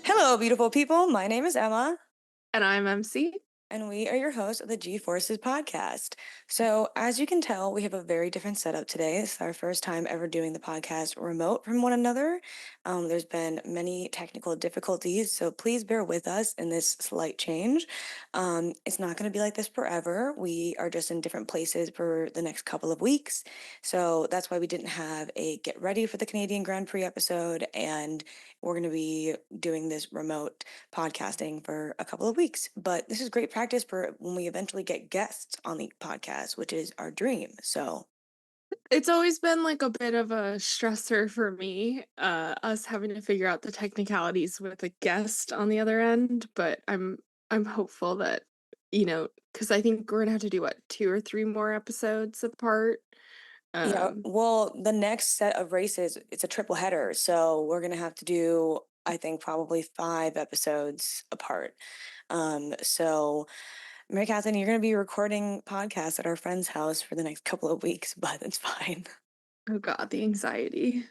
Hello, beautiful people. My name is Emma, And I'm MC. and we are your hosts of the G Forces podcast. So, as you can tell, we have a very different setup today. This is our first time ever doing the podcast remote from one another. There's been many technical difficulties, so please bear with us in this slight change. It's not going to be like this forever. We are just in different places for the next couple of weeks. So, that's why we didn't have a get ready for the Canadian Grand Prix episode, and we're going to be doing this remote podcasting for a couple of weeks. But this is great practice for when we eventually get guests on the podcast, which is our dream. So, It's always been like a bit of a stressor for me, us having to figure out the technicalities with a guest on the other end, but I'm hopeful that, because I think we're gonna have to do what, 2 or 3 more episodes apart. yeah, Um, well, the next set of races, it's a triple header. So, we're going to have to do, I think, probably 5 episodes apart. So, Mary Catherine, you're going to be recording podcasts at our friend's house for the next couple of weeks, but it's fine. oh God, the anxiety.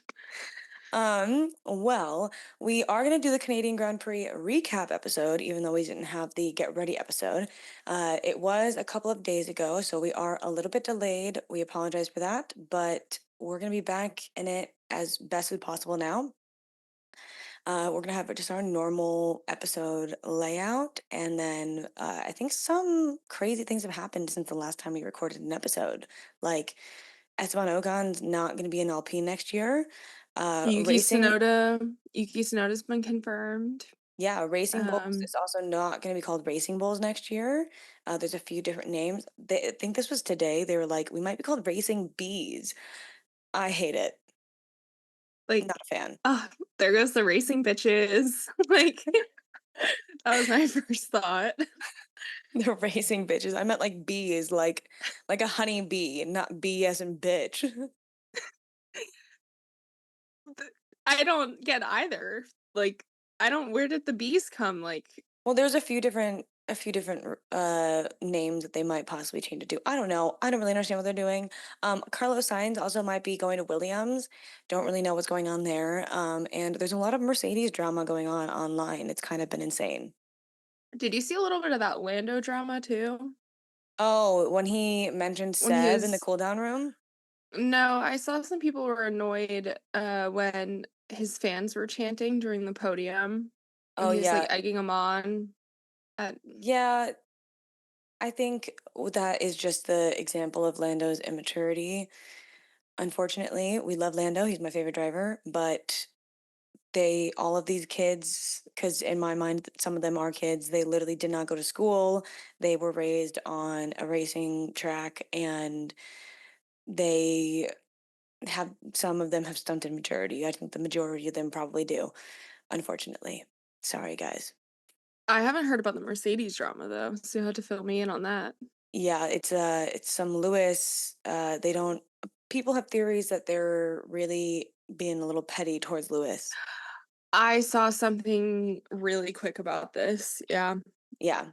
Well, we are going to do the Canadian Grand Prix recap episode, even though we didn't have the get ready episode. It was a couple of days ago, so we are a little bit delayed. We apologize for that, but we're going to be back in it as best as possible now. We're going to have just our normal episode layout, and then I think some crazy things have happened since the last time we recorded an episode. Like, Esteban Ogon's not going to be in LP next year. Yuki Racing, Tsunoda, Yuki Tsunoda's been confirmed. yeah, Racing Bulls Um, is also not going to be called Racing Bulls next year. There's a few different names. I think this was today. They were like, we might be called Racing Bees. I hate it. Not like, a fan. oh, there goes the racing bitches. Like, that was my first thought. They're racing bitches. I meant like bees, like a honey bee, not bee as in bitch. I don't get either. Like, I don't where did the bees come? Like, Well, there's a few different names that they might possibly change it to. I don't know. I don't really understand what they're doing. Carlos Sainz also might be going to Williams. Don't really know what's going on there. And there's a lot of Mercedes drama going on online. It's kind of been insane. did you see a little bit of that Lando drama too? Oh, when he mentioned When he Seb in the was cool down room? No, I saw some people were annoyed when his fans were chanting during the podium and Oh he was like yeah. egging them on. At, Yeah, I think that is just the example of Lando's immaturity. Unfortunately, we love Lando. He's my favorite driver, but all of these kids, because in my mind, some of them are kids, they literally did not go to school. They were raised on a racing track, and they some of them have stunted maturity. I think the majority of them probably do, unfortunately. Sorry, guys. I haven't heard about the Mercedes drama though, so you have to fill me in on that. Yeah, it's some Lewis. They don't. People have theories that they're really being a little petty towards Lewis. I saw something really quick about this. Yeah. Yeah.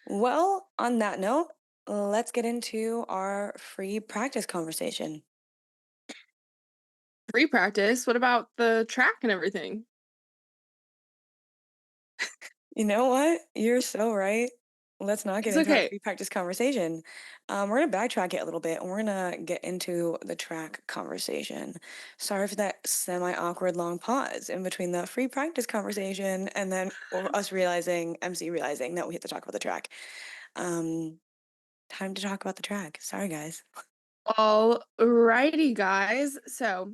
Well, on that note, let's get into our free practice conversation. Free practice. What about the track and everything? You know what? You're so right. Let's not get It's into our okay. free practice conversation. We're gonna backtrack it a little bit, and we're gonna get into the track conversation. Sorry for that semi-awkward long pause in between the free practice conversation and then us realizing, MC realizing that we have to talk about the track. Um, Time to talk about the track. Sorry, guys. Alrighty, guys. So,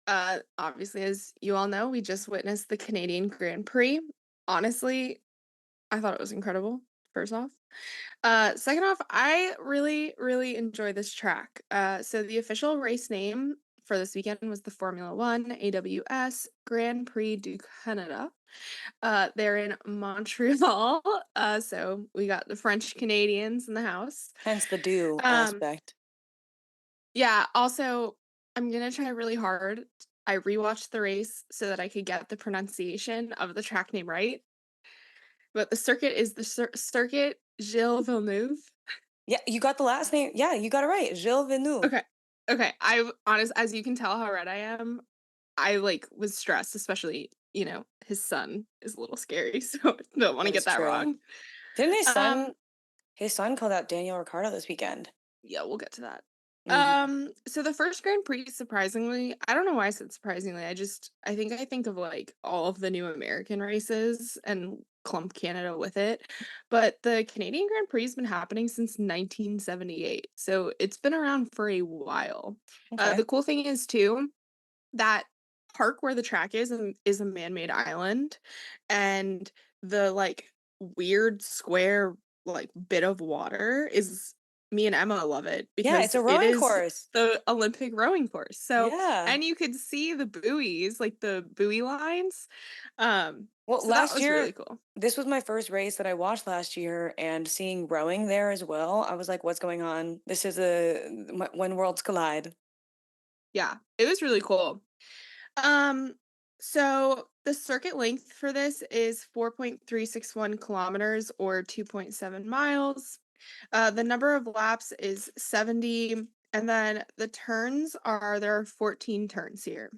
obviously, as you all know, we just witnessed the Canadian Grand Prix. Honestly, I thought it was incredible, first off. Second off, I really, really enjoy this track. So the official race name for this weekend was the Formula One AWS Grand Prix du Canada. They're in Montreal. So we got the French Canadians in the house. Hence the do Um, aspect. yeah, also, I'm gonna try really hard. I rewatched the race so that I could get the pronunciation of the track name right. But the circuit is the Circuit Gilles Villeneuve. Yeah, you got the last name. Yeah, you got it right. Gilles Villeneuve. Okay. Okay. I honest as you can tell how red I am, I like was stressed, especially, his son is a little scary, so I don't want to That get is that true. wrong. Didn't Um, his son called out Daniel Ricciardo this weekend? yeah, we'll get to that. Mhm. So the first Grand Prix, surprisingly, I don't know why I said surprisingly. I think of like all of the new American races and clump Canada with it. But the Canadian Grand Prix has been happening since 1978. So it's been around for a while. Okay. The cool thing is too, that park where the track is a man-made island, and the, like, weird square, like, bit of water is me and Emma love it Yeah, because it's a it rowing is course. the Olympic rowing course, so Yeah. and you could see the buoys, like, the buoy lines, Well, so that last was really year, cool. this was my first race that I watched last year, and seeing rowing there as well, I was like, "What's going on? This is when worlds collide." Yeah, it was really cool. Um, so the circuit length for this is 4.361 kilometers or 2.7 miles. The number of laps is 70, and then there are 14 turns here.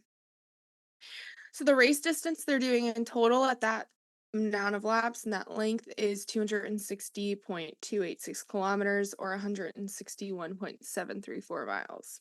So the race distance they're doing in total at that amount of laps and that length is 260.286 kilometers or 161.734 miles.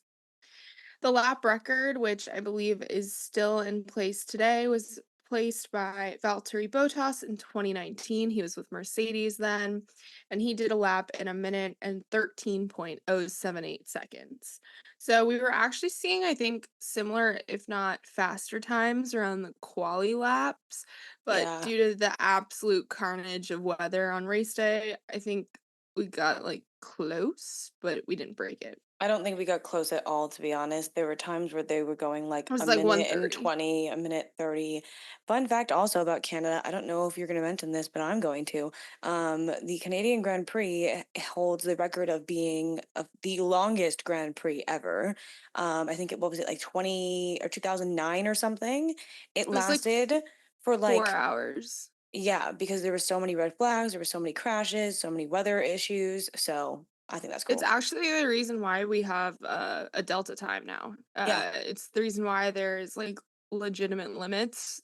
The lap record, which I believe is still in place today, was placed by Valtteri Bottas in 2019. He was with Mercedes then, and he did a lap in a minute and 13.078 seconds. So we were actually seeing, I think, similar, if not faster times around the quali laps. But Yeah. due to the absolute carnage of weather on race day, I think we got like close, but we didn't break it. I don't think we got close at all, to be honest. There were times where they were going like It a was like minute and 1:30. 20, a minute 30. Fun fact also about Canada, I don't know if you're going to mention this, but I'm going to. The Canadian Grand Prix holds the record of being the longest Grand Prix ever. I think what was it, like 20 or 2009 or something? It It was like lasted for 4 like, hours. yeah, because there were so many red flags, there were so many crashes, so many weather issues. So I think that's It's cool. actually the reason why we have, a Delta time now. Yeah. It's the reason why there's, like, legitimate limits,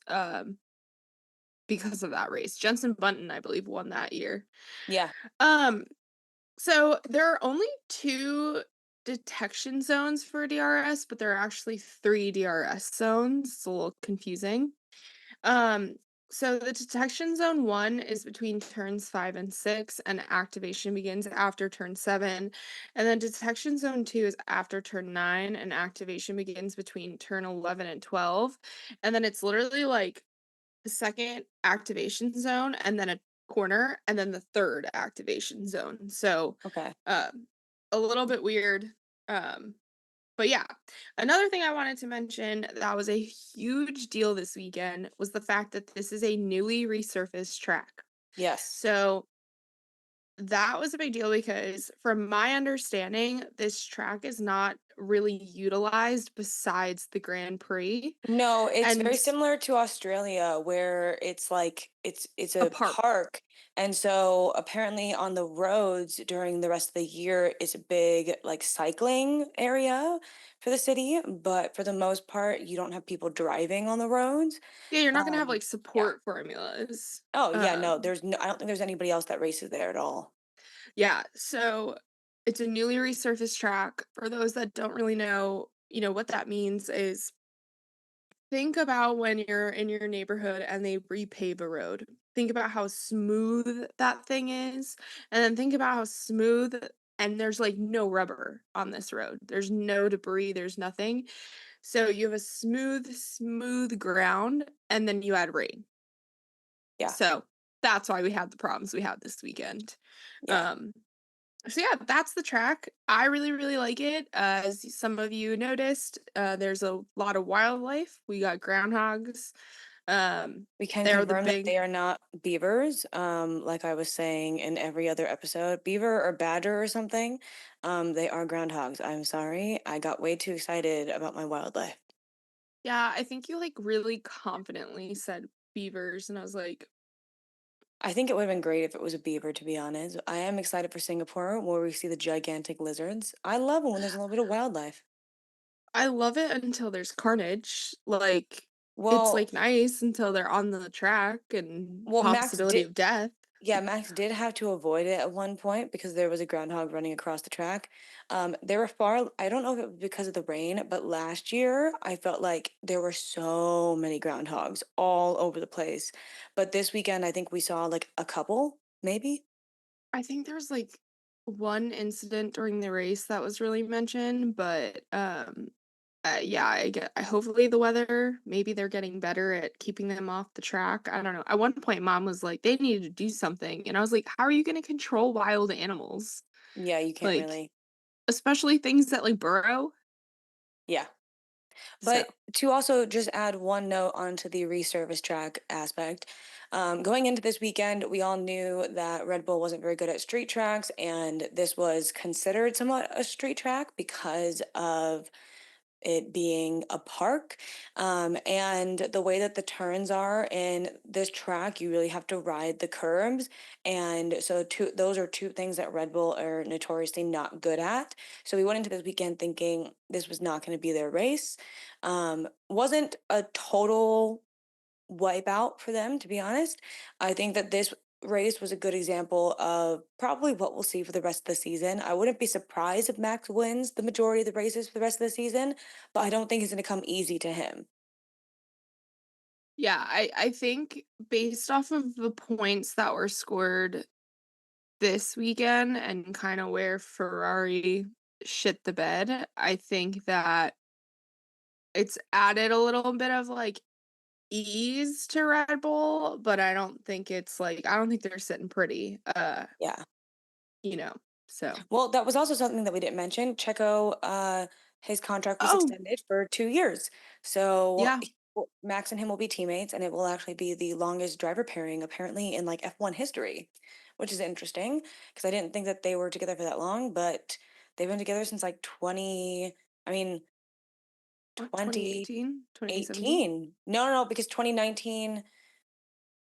because of that race. Jenson Button, I believe, won that year. Yeah. Um, so there are only 2 detection zones for DRS, but there are actually 3 DRS zones. It's a little confusing. Um, so the detection zone 1 is between turns 5 and 6, and activation begins after turn 7. And then detection zone 2 is after turn 9, and activation begins between turn 11 and 12. And then it's literally like the second activation zone, and then a corner, and then the third activation zone. So, Okay. um, a little bit weird. Um, but yeah, another thing I wanted to mention that was a huge deal this weekend was the fact that this is a newly resurfaced track. Yes. So that was a big deal because, from my understanding, this track is not really utilized besides the Grand Prix. No, it's And very similar to Australia where it's like it's a a park. park. And so apparently on the roads during the rest of the year it's a big like cycling area for the city, but for the most part you don't have people driving on the roads. Yeah, you're not gonna have like Yeah. support formulas. Oh, yeah, no, I don't think there's anybody else that races there at all. Yeah, so it's a newly resurfaced track. For those that don't really know, what that means is, think about when you're in your neighborhood and they repave a road. Think about how smooth that thing is, and then think about how smooth and there's like no rubber on this road. There's no debris, there's nothing. So you have a smooth ground, and then you add rain. Yeah. So that's why we had the problems we had this weekend. Yeah. Um, so yeah, that's the track. I really, really like it. As some of you noticed, there's a lot of wildlife. We got groundhogs. Um, We can they're the confirm that big they are not beavers, like I was saying in every other episode. Beaver or badger or something. They are groundhogs. I'm sorry. I got way too excited about my wildlife. Yeah, I think you like really confidently said beavers, and I was like, I think it would have been great if it was a beaver, to be honest. I am excited for Singapore, where we see the gigantic lizards. I love it when there's a little bit of wildlife. I love it until there's carnage, like, it's, Well, like, nice until they're on the track and well, Max possibility did. of death. Yeah, Max did have to avoid it at one point because there was a groundhog running across the track. They were far, I don't know if it was because of the rain, but last year I felt like there were so many groundhogs all over the place. But this weekend, I think we saw like a couple, maybe. I think there's, like, one incident during the race that was really mentioned, but, yeah, I hopefully the weather, maybe they're getting better at keeping them off the track, I don't know. At one point, mom was like, "They needed to do something," and I was like, "How are you gonna control wild animals?" Yeah, you can't Like, really. especially things that, like, burrow, Yeah. so But to also just add one note onto the resurface track aspect, going into this weekend, we all knew that Red Bull wasn't very good at street tracks, and this was considered somewhat a street track because of it being a park. And the way that the turns are in this track, you really have to ride the curbs. And so those are two things that Red Bull are notoriously not good at. So we went into this weekend thinking this was not going to be their race. Wasn't a total wipeout for them, to be honest. I think that this race was a good example of probably what we'll see for the rest of the season. I wouldn't be surprised if Max wins the majority of the races for the rest of the season, but I don't think it's going to come easy to him. yeah, I think based off of the points that were scored this weekend and kinda where Ferrari shit the bed, I think that it's added a little bit of, like, ease to Red Bull, but I don't think they're sitting pretty, Yeah. you know, so Well, that was also something that we didn't mention. Checo, his contract was Oh, extended for 2 years. So yeah. Max and him will be teammates, and it will actually be the longest driver pairing apparently in like F1 history, which is interesting because I didn't think that they were together for that long, but they've been together since like I mean, What, 2018? 2017? 2018. No, no, no, because 2019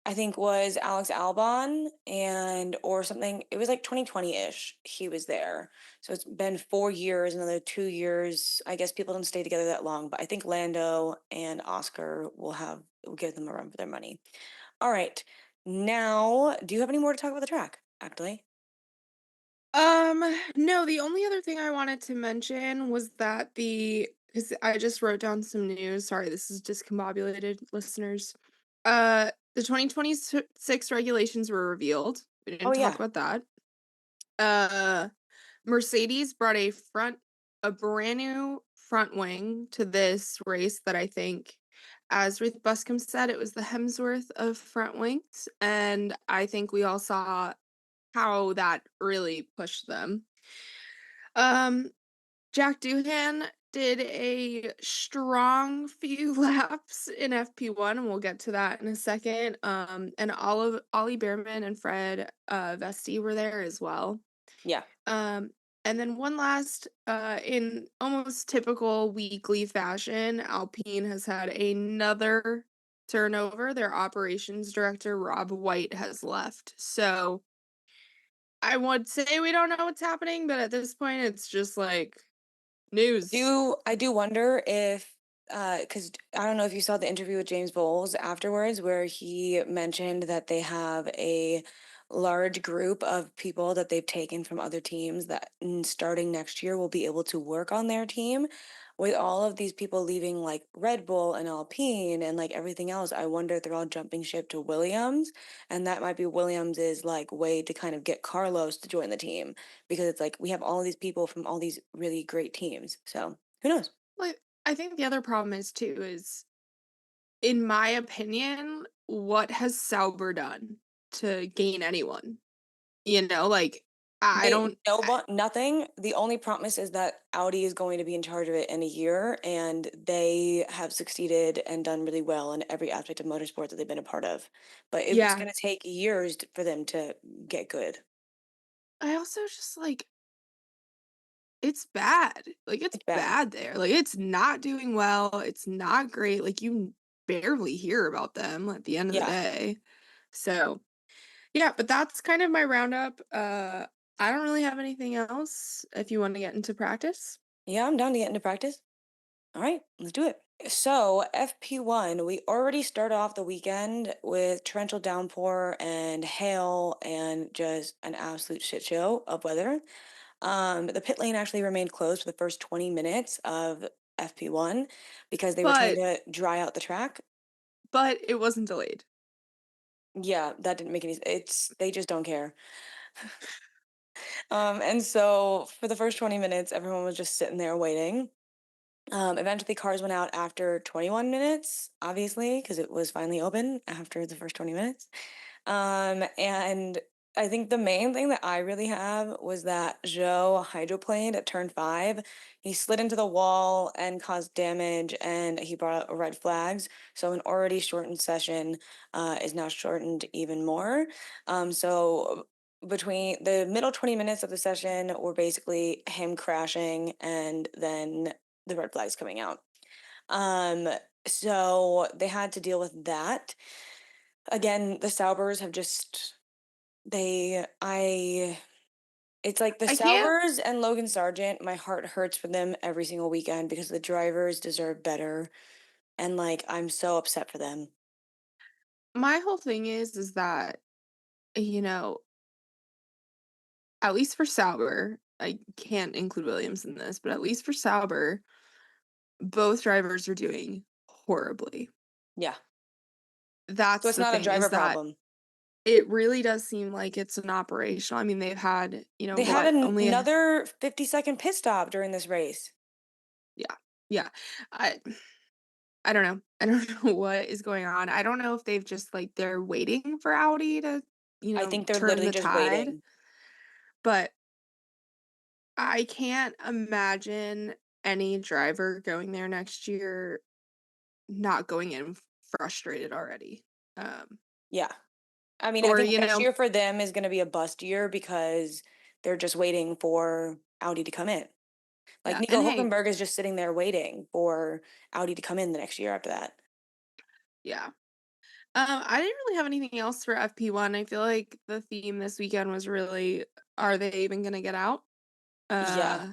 I think was Alex Albon and or something. It was like 2020-ish he was there. So it's been 4 years, another 2 years. I guess people don't stay together that long, but I think Lando and Oscar will give them a run for their money. All right. Now, do you have any more to talk about the track, actually? No, the only other thing I wanted to mention was that because I just wrote down some news. Sorry, this is discombobulated, listeners. The 2026 regulations were revealed. We Oh didn't talk yeah. about that. Uh, Mercedes brought a brand new front wing to this race that I think, as Ruth Buscombe said, it was the Hemsworth of front wings, and I think we all saw how that really pushed them. Um, Jack Doohan did a strong few laps in FP1, and we'll get to that in a second. And Ollie Behrman and Fred Vesti were there as well. Yeah. Um, and then one last, in almost typical weekly fashion, Alpine has had another turnover. Their operations director, Rob White, has left. So I would say we don't know what's happening, but at this point, it's just like news. I do wonder if because I don't know if you saw the interview with James Bowles afterwards, where he mentioned that they have a large group of people that they've taken from other teams that starting next year will be able to work on their team. With all of these people leaving like Red Bull and Alpine and like everything else, I wonder if they're all jumping ship to Williams, and that might be Williams's like way to kind of get Carlos to join the team because it's like we have all of these people from all these really great teams. So who knows? Like, I think the other problem is, in my opinion, what has Sauber done to gain anyone? Like, I They don't no one nothing. The only promise is that Audi is going to be in charge of it in a year, and they have succeeded and done really well in every aspect of motorsport that they've been a part of. But it's yeah. going to take years for them to get good. I also just, like, it's bad. Like, it's It's bad. bad there. Like, it's not doing well, it's not great, like, you barely hear about them at the end of the Yeah. day. So, Yeah, but that's kind of my roundup. I don't really have anything else if you want to get into practice. Yeah, I'm down to get into practice. All right, let's do it. So, FP1, we already started off the weekend with torrential downpour and hail and just an absolute shit show of weather. The pit lane actually remained closed for the first 20 minutes of FP1 because they were trying But to dry out the track. it wasn't delayed. Yeah, that didn't make any it's they just don't care. And so for the first 20 minutes, everyone was just sitting there waiting. Eventually, cars went out after 21 minutes, obviously, because it was finally open after the first 20 minutes. And I think the main thing that I really have was that Joe hydroplaned at turn 5. He slid into the wall and caused damage, and he brought out red flags. So an already shortened session is now shortened even more. So between the middle 20 minutes of the session were basically him crashing and then the red flags coming out. Um, so they had to deal with that. Again, the Saubers have just they I it's like the I can't Saubers and Logan Sargent, my heart hurts for them every single weekend because the drivers deserve better and like I'm so upset for them. My whole thing is that, you know, at least for Sauber, I can't include Williams in this, but at least for Sauber, both drivers are doing horribly. Yeah. So That's it's the not a thing, is driver that problem. it really does seem like it's an operational. I mean, they've had, They had what, only a another 50-second pit stop during this race. yeah, yeah. I I don't know. I don't know what is going on. I don't know if they've just like they're waiting for Audi to, I think they're turn literally the just tide, waiting. but I can't imagine any driver going there next year not going in frustrated already. Um, Yeah. I mean, I or, think next year for them is gonna be a bust year because they're just waiting for Audi to come in. Like, yeah, and Nico hey, Hulkenberg is just sitting there waiting for Audi to come in the next year after that. yeah. I didn't really have anything else for FP1. I feel like the theme this weekend was really, are they even gonna get out? Yeah. Uh,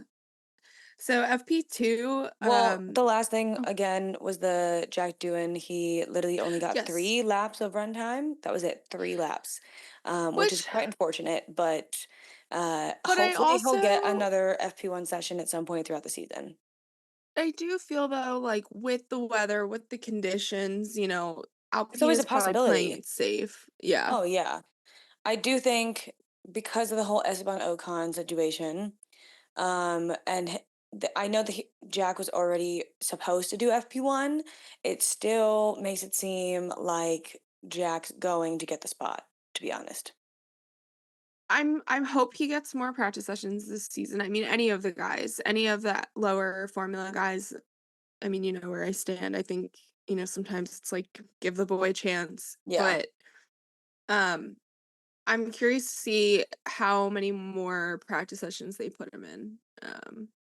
so FP2, Well, the last thing oh, again was the Jack Doohan. He literally only got yes, 3 laps of runtime. That was it, 3 laps, which is which, quite unfortunate, but, but I hopefully he'll get also another FP1 session at some point throughout the season. I do feel though, like with the weather, with the conditions, It's Alpine always a is probably playing possibility. it safe. Yeah. Oh, yeah. I do think because of the whole Esteban Ocon situation, and I know that Jack was already supposed to do FP1. It still makes it seem like Jack's going to get the spot, to be honest. I'm hope he gets more practice sessions this season. I mean, any of the guys, any of that lower formula guys, I mean, you know where I stand. I think, sometimes it's like give the boy a chance. Yeah, But um I'm curious to see how many more practice sessions they put him in.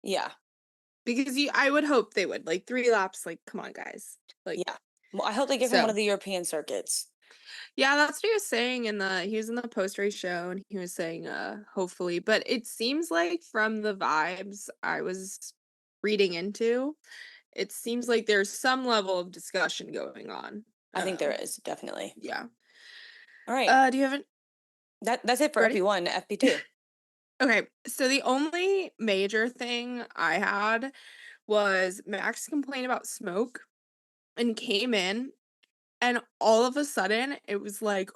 yeah, Because I would hope they would. Like 3 laps, like, come on, guys. Like, yeah. Well, I hope they give him one so of the European circuits. yeah, that's what he was saying he was in the post-race show and he was saying, hopefully, but it seems like from the vibes I was reading into, it seems like there's some level of discussion going on. I think there is definitely. Yeah. All right, Do you have an that's it for ready? FP1. FP2. Okay, so the only major thing I had was Max complained about smoke and came in, and all of a sudden, it was like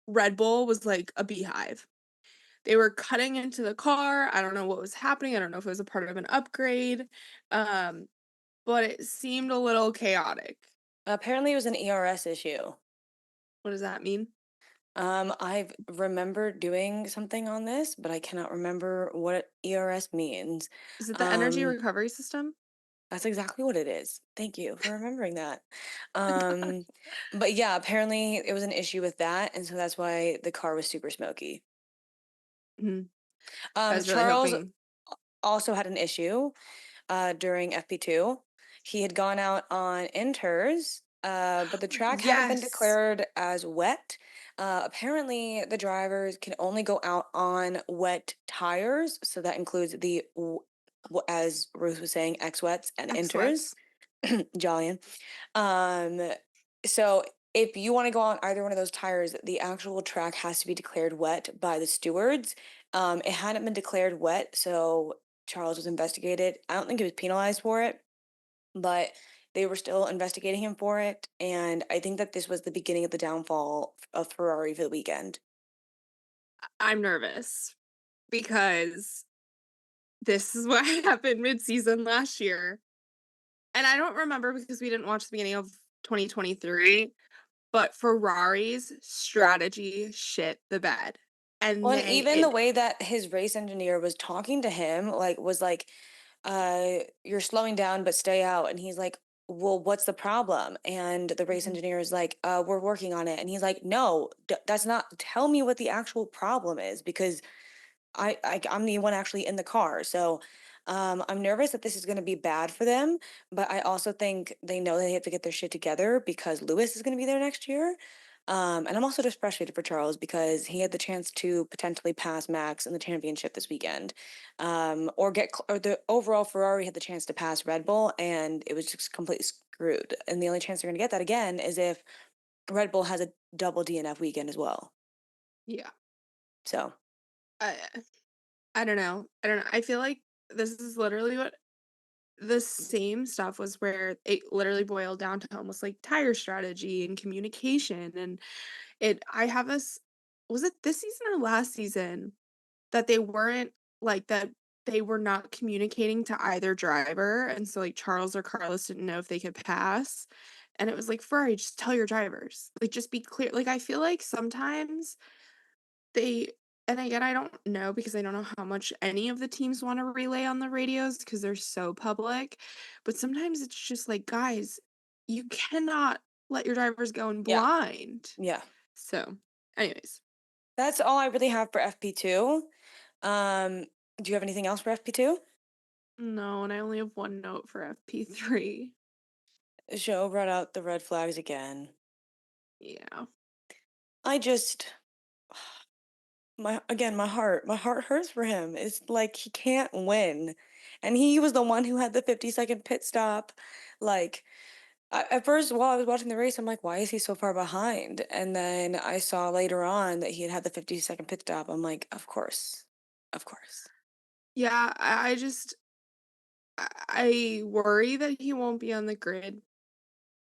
Red Bull was like a beehive. They were cutting into the car. I don't know what was happening. I don't know if it was a part of an upgrade, um, but it seemed a little chaotic. Apparently, it was an ERS issue. What does that mean? I've remembered doing something on this, but I cannot remember what ERS means. Is it the energy Um, recovery system? That's exactly what it is. Thank you for remembering that. Um, but yeah, apparently it was an issue with that, and so that's why the car was super smoky. Mhm. I was really Charles hoping. also had an issue during FP2. He had gone out on inters, but the track hadn't been Yes. declared as wet. Apparently, the drivers can only go out on wet tires, so that includes as Ruth was saying, X wets and X inters. sweats. Jollian. Um, so if you want to go on either one of those tires, the actual track has to be declared wet by the stewards. It hadn't been declared wet, so Charles was investigated. I don't think he was penalized for it, but they were still investigating him for it. And I think that this was the beginning of the downfall of Ferrari for the weekend. I'm nervous because this is what happened mid-season last year, and I don't remember because we didn't watch the beginning of 2023, but Ferrari's strategy shit the bed, and Well, and they even the it way that his race engineer was talking to him, like, was like, you're slowing down, but stay out. And he's like, well, what's the problem? And the race Mhm. engineer is like, we're working on it. And he's like, no, that's not, tell me what the actual problem is because I'm the one actually in the car. So I'm nervous that this is going to be bad for them. But I also think they know they have to get their shit together because Lewis is going to be there next year. And I'm also just frustrated for Charles because he had the chance to potentially pass Max in the championship this weekend, or the overall Ferrari had the chance to pass Red Bull, and it was just completely screwed. And the only chance they're going to get that again is if Red Bull has a double DNF weekend as well. Yeah. So I I don't know. I don't know. I feel like this is literally what the same stuff was where it literally boiled down to almost like tire strategy and communication and I have this was it this season or last season that they weren't like that they were not communicating to either driver and so like Charles or Carlos didn't know if they could pass and it was like Ferrari just tell your drivers like just be clear like I feel like sometimes they and again, I don't know because I don't know how much any of the teams wanna relay on the radios because 'cause they're so public, but sometimes it's just like, "Guys, you cannot let your drivers go in yeah, blind." yeah. So, anyways, That's all I really have for FP2. Um, do you have anything else for FP2? no, and I only have 1 note for FP3. Joe brought out the red flags again. Yeah. I just my heart hurts for him. It's like he can't win. And he was the one who had the 50-second pit stop. Like at first while I was watching the race, I'm like, why is he so far behind? And then I saw later on that he had had the 50-second pit stop. I'm like, of course. Of course. Yeah, I just I worry that he won't be on the grid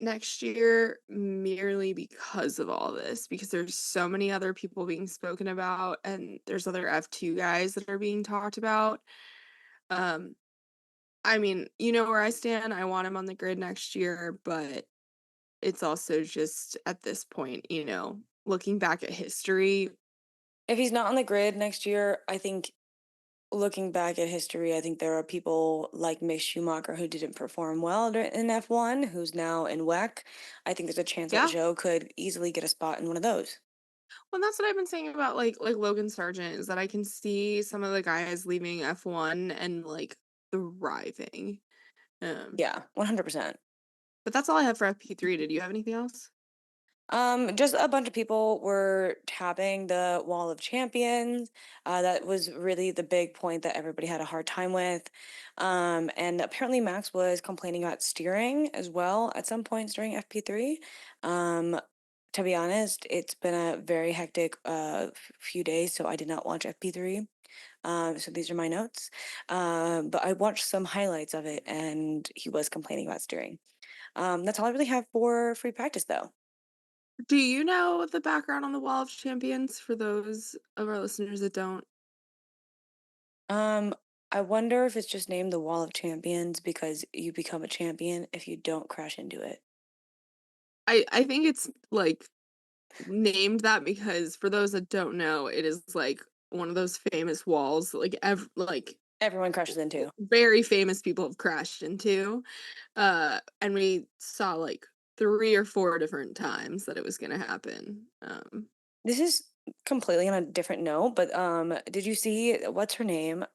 next year merely because of all this, because there's so many other people being spoken about and there's other F2 guys that are being talked about. Um, I mean, you know where I stand. I want him on the grid next year, but it's also just at this point, looking back at history. If he's not on the grid next year, I think looking back at history, I think there are people like Mick Schumacher who didn't perform well in F1, who's now in WEC. I think there's a chance that Yeah. Joe could easily get a spot in one of those. Well, that's what I've been saying about like Logan Sargent is that I can see some of the guys leaving F1 and like thriving. Um, Yeah, 100%. but that's all I have for FP3. Did you have anything else? Just a bunch of people were tapping the Wall of Champions. That was really the big point that everybody had a hard time with. And apparently Max was complaining about steering as well at some points during FP3. Um, to be honest, it's been a very hectic few days, so I did not watch FP3. So these are my notes. But I watched some highlights of it, and he was complaining about steering. That's all I really have for free practice, though. Do you know the background on the Wall of Champions for those of our listeners that don't? Um, I wonder if it's just named the Wall of Champions because you become a champion if you don't crash into it. I think it's like named that because for those that don't know, it is like one of those famous walls like Everyone crashes into. very famous people have crashed into. And we saw like 3 or 4 different times that it was gonna happen. This is completely on a different note, but did you see what's her name?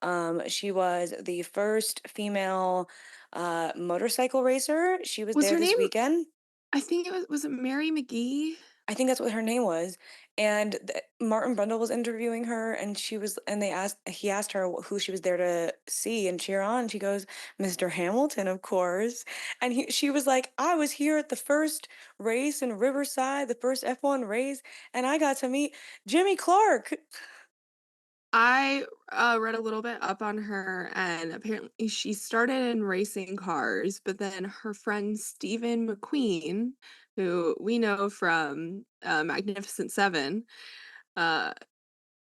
She was the first female motorcycle racer. She was Was there her this name weekend. I think it was it Mary McGee? I think that's what her name was, and Martin Brundle was interviewing her, and he asked her who she was there to see and cheer on, and she goes, "Mr. Hamilton, of course," and she was like, "I was here at the first race in Riverside, the first F1 race, and I got to meet Jimmy Clark." I, read a little bit up on her, and apparently she started in racing cars, but then her friend Stephen McQueen, who we know from, Magnificent Seven, uh,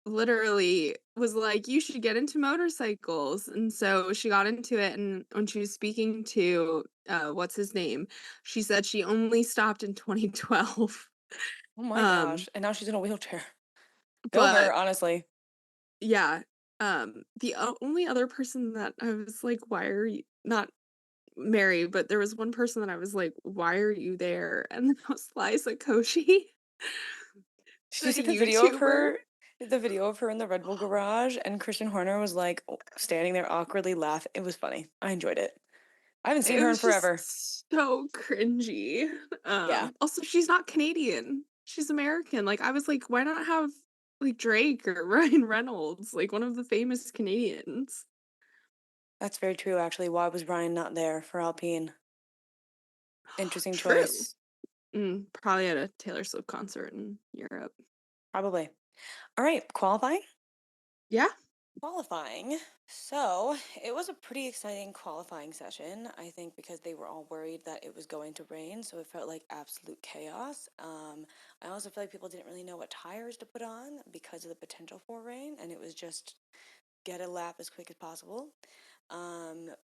literally was like, "You should get into motorcycles," and so she got into it, and when she was speaking to, what's his name, she said she only stopped in 2012. Oh my Um, gosh, and now she's in a wheelchair. Go her, but honestly. yeah, the only other person that I was like, "Why are you" not Mary, but there was one person that I was like, "Why are you there?" And that was Liza Koshy, Did the you see YouTuber. the video of her in the Red Bull garage, and Christian Horner was, like, standing there awkwardly laughing. It was funny. I enjoyed it. I haven't seen It her in was forever. just so cringy. Yeah, Also, she's not Canadian, she's American. Like, I was like, "Why not have, like, Drake or Ryan Reynolds, like, one of the famous Canadians?" that's very true, actually. Why was Ryan not there for Alpine? Interesting True. choice. Probably at a Taylor Swift concert in Europe. Probably. Alright, qualifying? Yeah. Qualifying. So, it was a pretty exciting qualifying session, I think because they were all worried that it was going to rain, so it felt like absolute chaos. I also feel like people didn't really know what tires to put on because of the potential for rain, and it was just get a lap as quick as possible.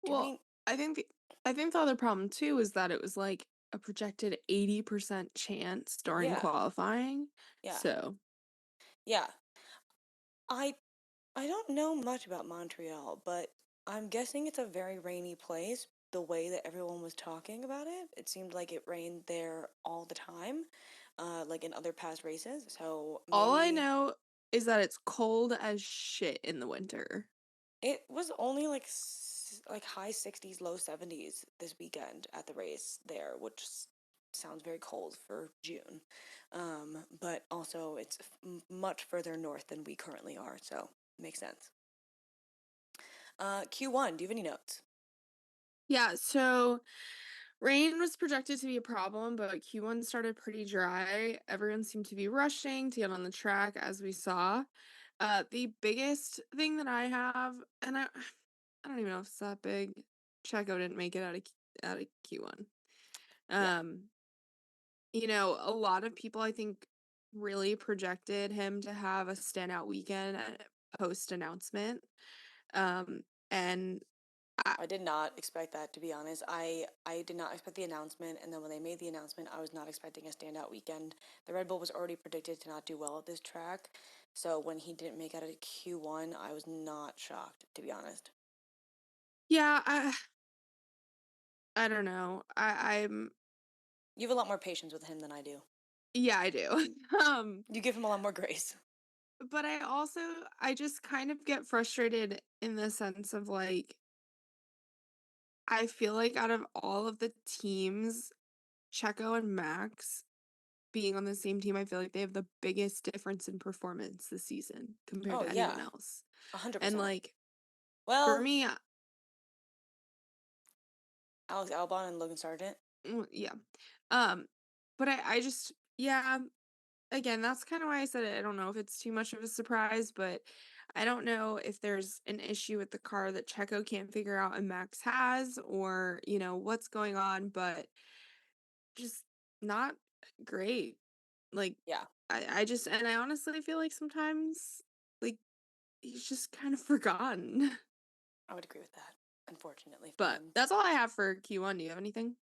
Do Well, we I think the I think the other problem too is that it was, like, a projected 80% chance during Yeah, qualifying, yeah, so yeah. I I don't know much about Montreal, but I'm guessing it's a very rainy place. The way that everyone was talking about it, it seemed like it rained there all the time, like in other past races. So all I maybe know is that it's cold as shit in the winter. it was only like like high 60s, low 70s this weekend at the race there, which sounds very cold for June. But also it's much further north than we currently are, so makes sense. Q1, do you have any notes? Yeah, so rain was projected to be a problem, but Q1 started pretty dry. Everyone seemed to be rushing to get on the track, as we saw. The biggest thing that I have, and I don't even know if it's that big. Checo didn't make it out of Q1. Yeah. Um, a lot of people I think really projected him to have a standout weekend post announcement. Um, and I, I did not expect that, to be honest. I did not expect the announcement, and then when they made the announcement, I was not expecting a standout weekend. The Red Bull was already predicted to not do well at this track, so when he didn't make out of Q1, I was not shocked, to be honest. yeah, I don't know. I'm You have a lot more patience with him than I do. Yeah, I do. um, You give him a lot more grace. but I just kind of get frustrated in the sense of like I feel like out of all of the teams, Checo and Max being on the same team, I feel like they have the biggest difference in performance this season compared Oh to anyone yeah, else. And 100%. like for Well, me, Alex Albon and Logan Sargent. yeah. Um, but I just yeah, again, that's kind of why I said it. I don't know if it's too much of a surprise, but I don't know if there's an issue with the car that Checo can't figure out and Max has, or what's going on, but just not great. Like Yeah, I honestly feel like sometimes like he's just kind of forgotten. I would agree with that, unfortunately for But him. that's all I have for Q1. Do you have anything?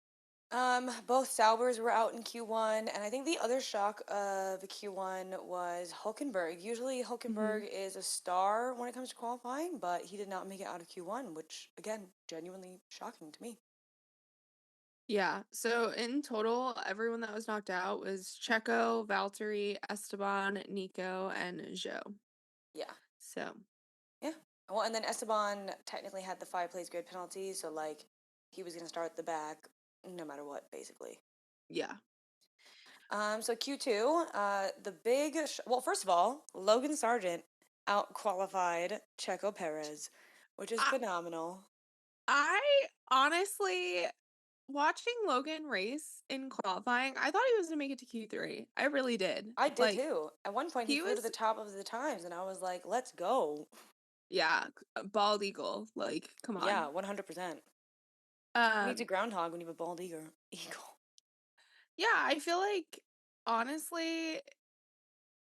Both Saubers were out in Q1, and I think the other shock of Q1 was Hulkenberg. Usually, hmm Hulkenberg is a star when it comes to qualifying, but he did not make it out of Q1, which, again, genuinely shocking to me. Yeah. So in total, everyone that was knocked out was Checo, Valtteri, Esteban, Nico, and Joe. Yeah, So yeah. Well, and then Esteban technically had the 5 place grid penalty, so, like, he was going to start at the back no matter what, basically. yeah. So Q2, well, first of all, Logan Sargent out qualified Checo Perez, which is I, phenomenal. I honestly, watching Logan race in qualifying, I thought he was gonna make it to Q3. I really did. I did Like too. At one point, he he flew to the was, top of the times, and I was like, "Let's go!" yeah, bald eagle. Like, come Yeah, on. 100%. Who needs a Um, groundhog when you have a bald eagle? Eagle. yeah, I feel like honestly,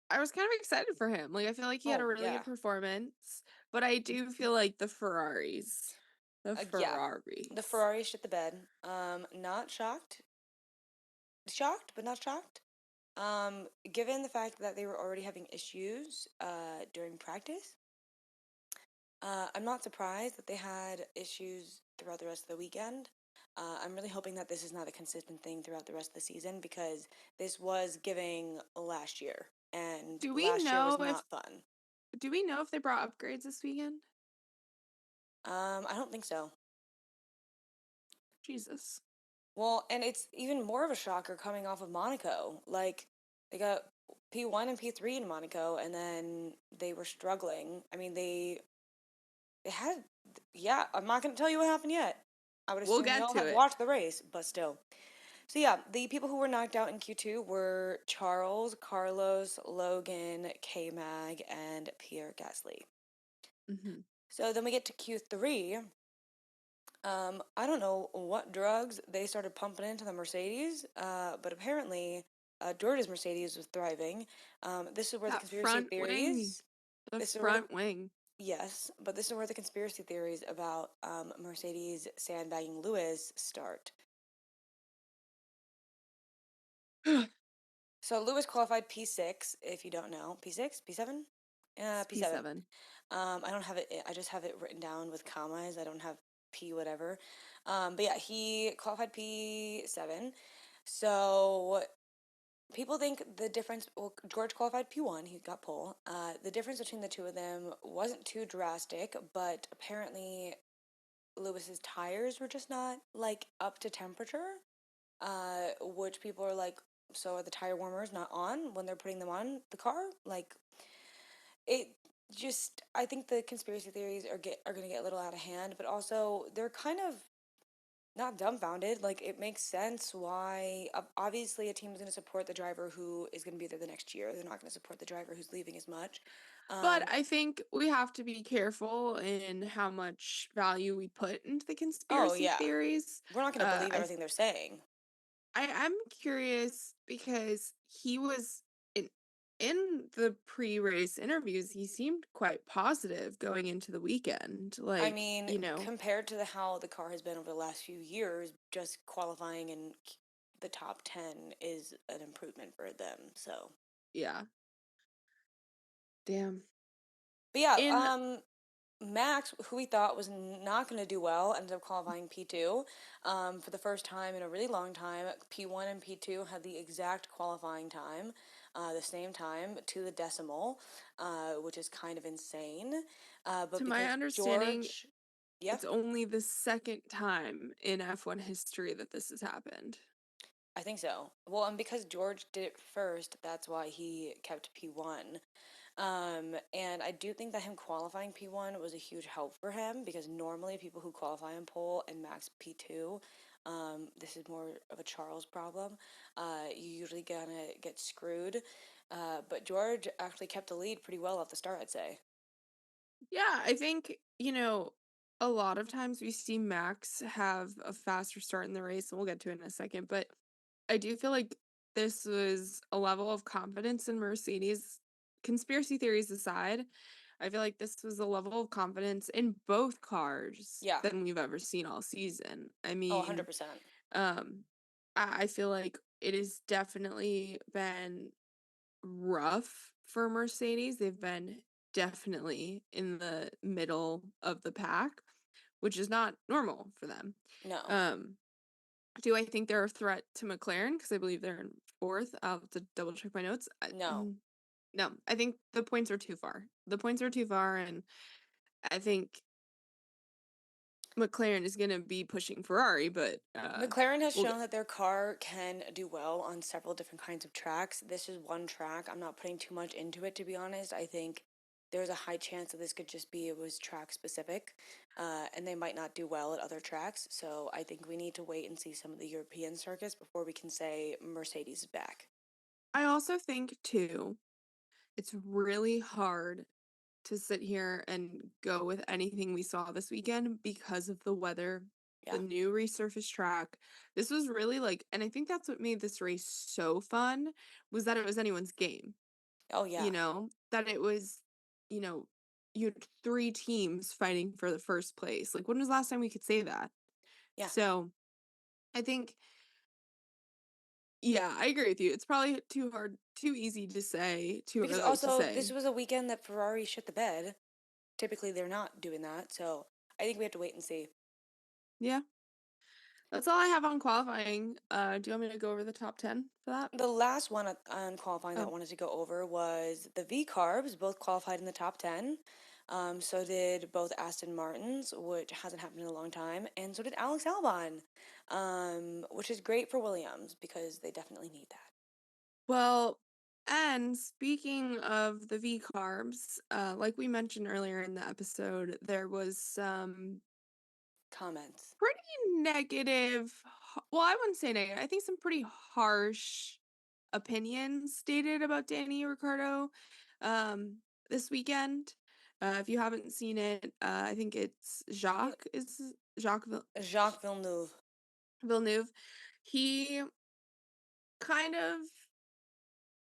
I was kind of excited for him. Like, I feel like he had a Oh really good yeah, performance, but I do feel like the yeah. The Ferraris. Ferrari shit the bed. Not shocked. Shocked, but not shocked. Given the fact that they were already having issues during practice, I'm not surprised that they had issues throughout the rest of the weekend. I'm really hoping that this is not a consistent thing throughout the rest of the season because this was giving last year, and Do we last year was know if not fun. do we know if they brought upgrades this weekend? I don't think so. Jesus. Well, and it's even more of a shocker coming off of Monaco. Like, they got P1 and P3 in Monaco, and then they were struggling. I mean, they had, yeah, I'm not going to tell you what happened yet. I would We'll assume get y'all to have it. watched the race, but still. So, yeah, the people who were knocked out in Q2 were Charles, Carlos, Logan, K Mag, and Pierre Gasly. Hmm. So then we get to Q3. I don't know what drugs they started pumping into the Mercedes, but apparently George's Mercedes was thriving. This is where the That conspiracy front wing. theories. The This is where the front wing. Yes, but this is where the conspiracy theories about Mercedes sandbagging Lewis start. So Lewis qualified P6, if you don't know. P6? P7? It's P7. P7. I don't have it, I just have it written down with commas. I don't have P whatever. But yeah, he qualified P7. So people think the difference, well, George qualified P1, he got pole. The difference between the two of them wasn't too drastic, but apparently Lewis's tires were just not like up to temperature, which people are like, so are the tire warmers not on when they're putting them on the car? Like, it just, I think the conspiracy theories are going to get a little out of hand, but also they're kind of not dumbfounded. Like, it makes sense why obviously a team is going to support the driver who is going to be there the next year. They're not going to support the driver who's leaving as much. But Um, I think we have to be careful in how much value we put into the oh conspiracy yeah, theories. we're not going to Uh, believe I everything they're saying. I'm curious because he was in the pre-race interviews, he seemed quite positive going into the weekend. I Like, mean, compared to how the car has been over the last few years, just qualifying in the top 10 is an improvement for them. So, yeah. Damn. but yeah, In Max, who we thought was not going to do well, ended up qualifying P2 for the first time in a really long time. P1 and P2 had the exact qualifying time, the same time to the decimal, which is kind of insane. But to my because understanding, George, yeah, it's only the second time in F1 history that this has happened. I think so. Well, and because George did it first, that's why he kept P1. And I do think that him qualifying P1 was a huge help for him because normally people who qualify on pole and max P2, this is more of a Charles problem. You usually gonna get screwed. But George actually kept the lead pretty well at the start, I'd say. Yeah, I think, a lot of times we see Max have a faster start in the race, and we'll get to it in a second, but I do feel like this was a level of confidence in Mercedes. Conspiracy theories aside, I feel like this was a level of confidence in both cars Yeah. than we've ever seen all season. I Oh, mean, 100%. um, I feel like it has definitely been rough for Mercedes. They've been definitely in the middle of the pack, which is not normal for them. No. Um, do I think they're a threat to McLaren? Because I believe they're in fourth. I'll have to double check my notes. No. No, I think the points are too far. The points are too far, and I think McLaren is gonna be pushing Ferrari, but, McLaren has we'll get shown that their car can do well on several different kinds of tracks. This is one track. I'm not putting too much into it, to be honest. I think there's a high chance that this could just be it was track specific, and they might not do well at other tracks. So I think we need to wait and see some of the European circuits before we can say Mercedes is back. I also think too, it's really hard to sit here and go with anything we saw this weekend because of the weather, the Yeah. new resurfaced track. This was really like and I think that's what made this race so fun, was that it was anyone's game, Oh yeah. That it was, you know, you had 3 teams fighting for the first place. Like, when was the last time we could say that? Yeah. So, I think yeah, I agree with you. It's probably too easy to say, too Because early to also this say. was a weekend that Ferrari shit the bed. Typically they're not doing that, so I think we have to wait and see. Yeah. That's all I have on qualifying. Do you want me to go over the top 10 for that? The last one on qualifying that I Oh. wanted to go over was the V Carbs, both qualified in the top 10. So did both Aston Martins, which hasn't happened in a long time, and so did Alex Albon, which is great for Williams because they definitely need that. Well, and speaking of the V carbs, like we mentioned earlier in the episode, there was some Comments. pretty negative, well, I wouldn't say negative. I think some pretty harsh opinions stated about Danny Ricciardo this weekend. If you haven't seen it, I think it's He, Jacques Jacques Villeneuve. Villeneuve. He kind of,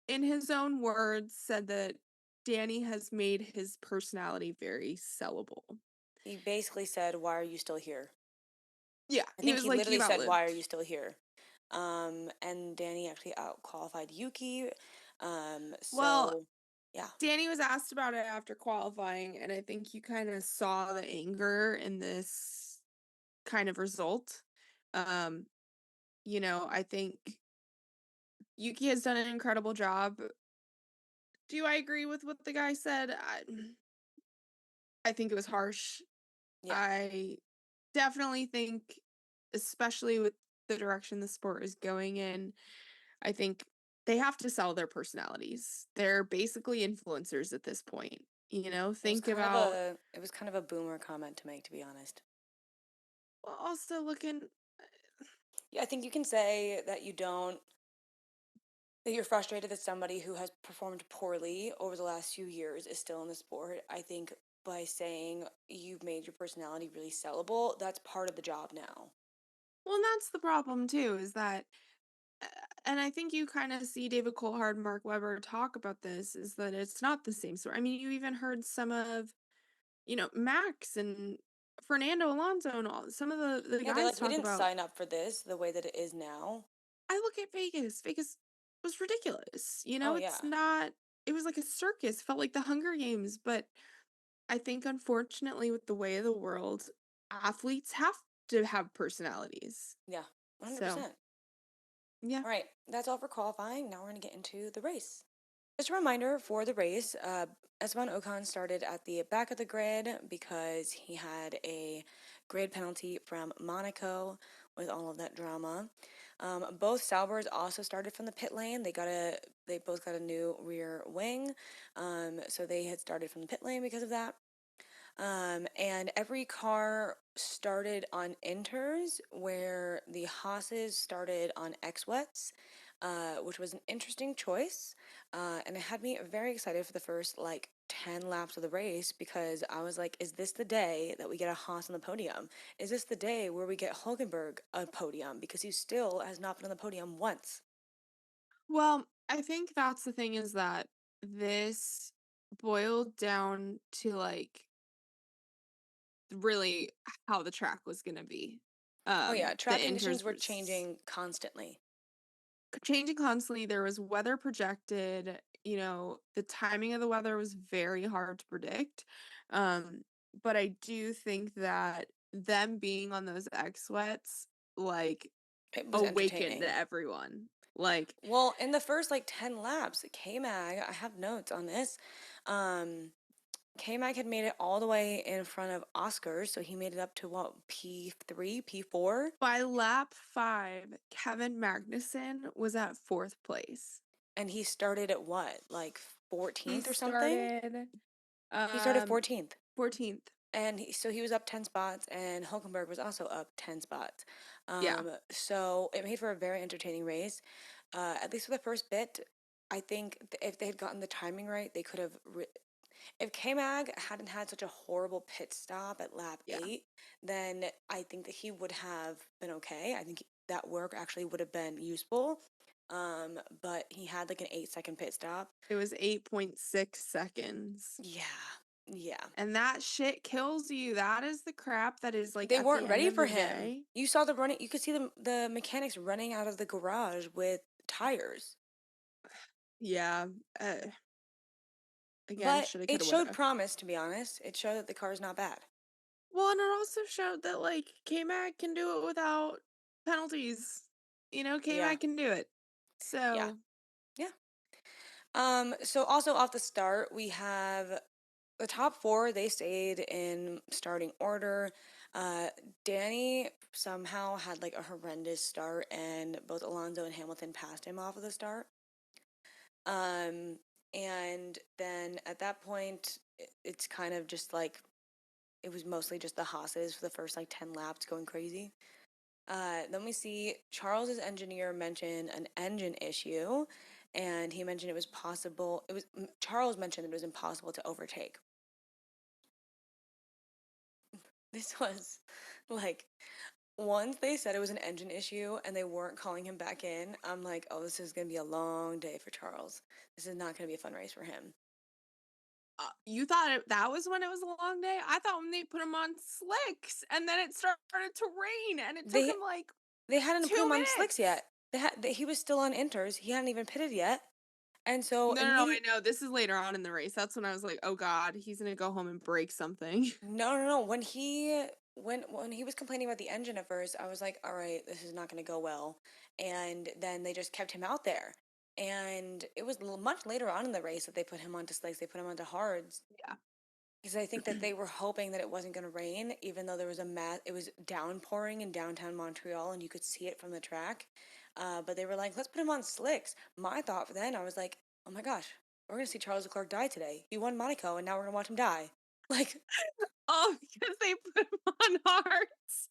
in his own words, said that Danny has made his personality very sellable. He basically said, "Why are you still here?" Yeah, I he think was he like, literally "You've said, "Why are outlived." you still here?" And Danny actually out qualified Yuki. Well, So yeah, Danny was asked about it after qualifying, and I think you kind of saw the anger in this kind of result. Um, I think Yuki has done an incredible job. Do I agree with what the guy said? I think it was harsh. yeah. I definitely think, especially with the direction the sport is going in, I think they have to sell their personalities. They're basically influencers at this point. Think about It was kind of a boomer comment to make, to be honest. well, also looking Yeah, I think you can say that that you're frustrated that somebody who has performed poorly over the last few years is still in the sport. I think by saying you've made your personality really sellable, that's part of the job now. well, and that's the problem too, is that uh, and I think you kind of see David Coulthard and Mark Webber talk about this, is that it's not the same sort. I mean, you even heard some of, Max and Fernando Alonso and all some of the Yeah, they're guys like, we talk didn't about sign up for this the way that it is now. I look at Vegas. Vegas was ridiculous. Oh It's yeah. not it was like a circus, felt like the Hunger Games, but I think unfortunately with the way of the world, athletes have to have personalities. Yeah. So, 100%. yeah. All right, that's all for qualifying. Now we're going to get into the race. Just a reminder for the race, Esteban Ocon started at the back of the grid because he had a grid penalty from Monaco with all of that drama. Both Saubers also started from the pit lane. They both got a new rear wing, so they had started from the pit lane because of that. And every car started on inters, where the Haas's started on X-Wets, which was an interesting choice. And it had me very excited for the first like 10 laps of the race because I was like, is this the day that we get a Haas on the podium? Is this the day where we get Hulkenberg a podium? Because he still has not been on the podium once. Well, I think that's the thing, is that this boiled down to like really how the track was going to be. Oh yeah, The track conditions inters were was changing constantly. changing constantly. There was weather projected, the timing of the weather was very hard to predict. Um, but I do think that them being on those X wets like It was awakened entertaining. everyone. Like, Well, in the first like 10 laps, K-Mag, I have notes on this. Um, K-Mag had made it all the way in front of Oscar, so he made it up to what, P3, P4? By lap 5, Kevin Magnussen was at 4th place. And he started at what, like He 14th or something? started He started um 14th. 14th. And so he was up 10 spots, and Hulkenberg was also up 10 spots. Yeah. So it made for a very entertaining race. At least for the first bit, I think if they had gotten the timing right, they could have. If K Mag hadn't had such a horrible pit stop at lap Yeah. 8, then I think that he would have been okay. I think that work actually would have been useful. But he had like an 8-second pit stop. It was 8.6 seconds. Yeah, yeah. And that shit kills you. That is the crap that is, like, They at the weren't end ready of for the him. day. You saw the running. You could see the mechanics running out of the garage with tires. Yeah. Uh, Again, But shoulda, it coulda, showed woulda. promise, to be honest. It showed that the car's not bad. Well, and it also showed that, like, K-Mag can do it without penalties. Yeah, K-Mag can do it. yeah, So, yeah. So also off the start, we have the top four. They stayed in starting order. Uh, Danny somehow had like a horrendous start, and both Alonso and Hamilton passed him off of the start. Um, and then at that point, it's kind of just like it was mostly just the Haas's for the first like 10 laps going crazy. Then we see Charles's engineer mention an engine issue, and he mentioned it was possible. Charles mentioned that it was impossible to overtake. This was like once they said it was an engine issue and they weren't calling him back in. I'm like, oh, this is gonna be a long day for Charles. This is not gonna be a fun race for him. you thought that was when it was a long day? I thought when they put him on slicks and then it started to rain and it took They him, like, they hadn't put 2 him on slicks minutes. yet. He was still on inters. He hadn't even pitted yet, and so No, no, no, I immediate. know. This is later on in the race. That's when I was like, "Oh god, he's gonna go home and break something." No, no, no. When he was complaining about the engine at first, I was like, all right, this is not going to go well. And then they just kept him out there. And it was much later on in the race that they put him onto slicks. They put him onto hards Yeah. because I think that they were hoping that it wasn't going to rain, even though there was it was downpouring in downtown Montreal, and you could see it from the track. But they were like, let's put him on slicks. My thought then, I was like, oh my gosh, we're going to see Charles Leclerc die today. He won Monaco, and now we're going to watch him die. Like, Oh, because they put him on hearts.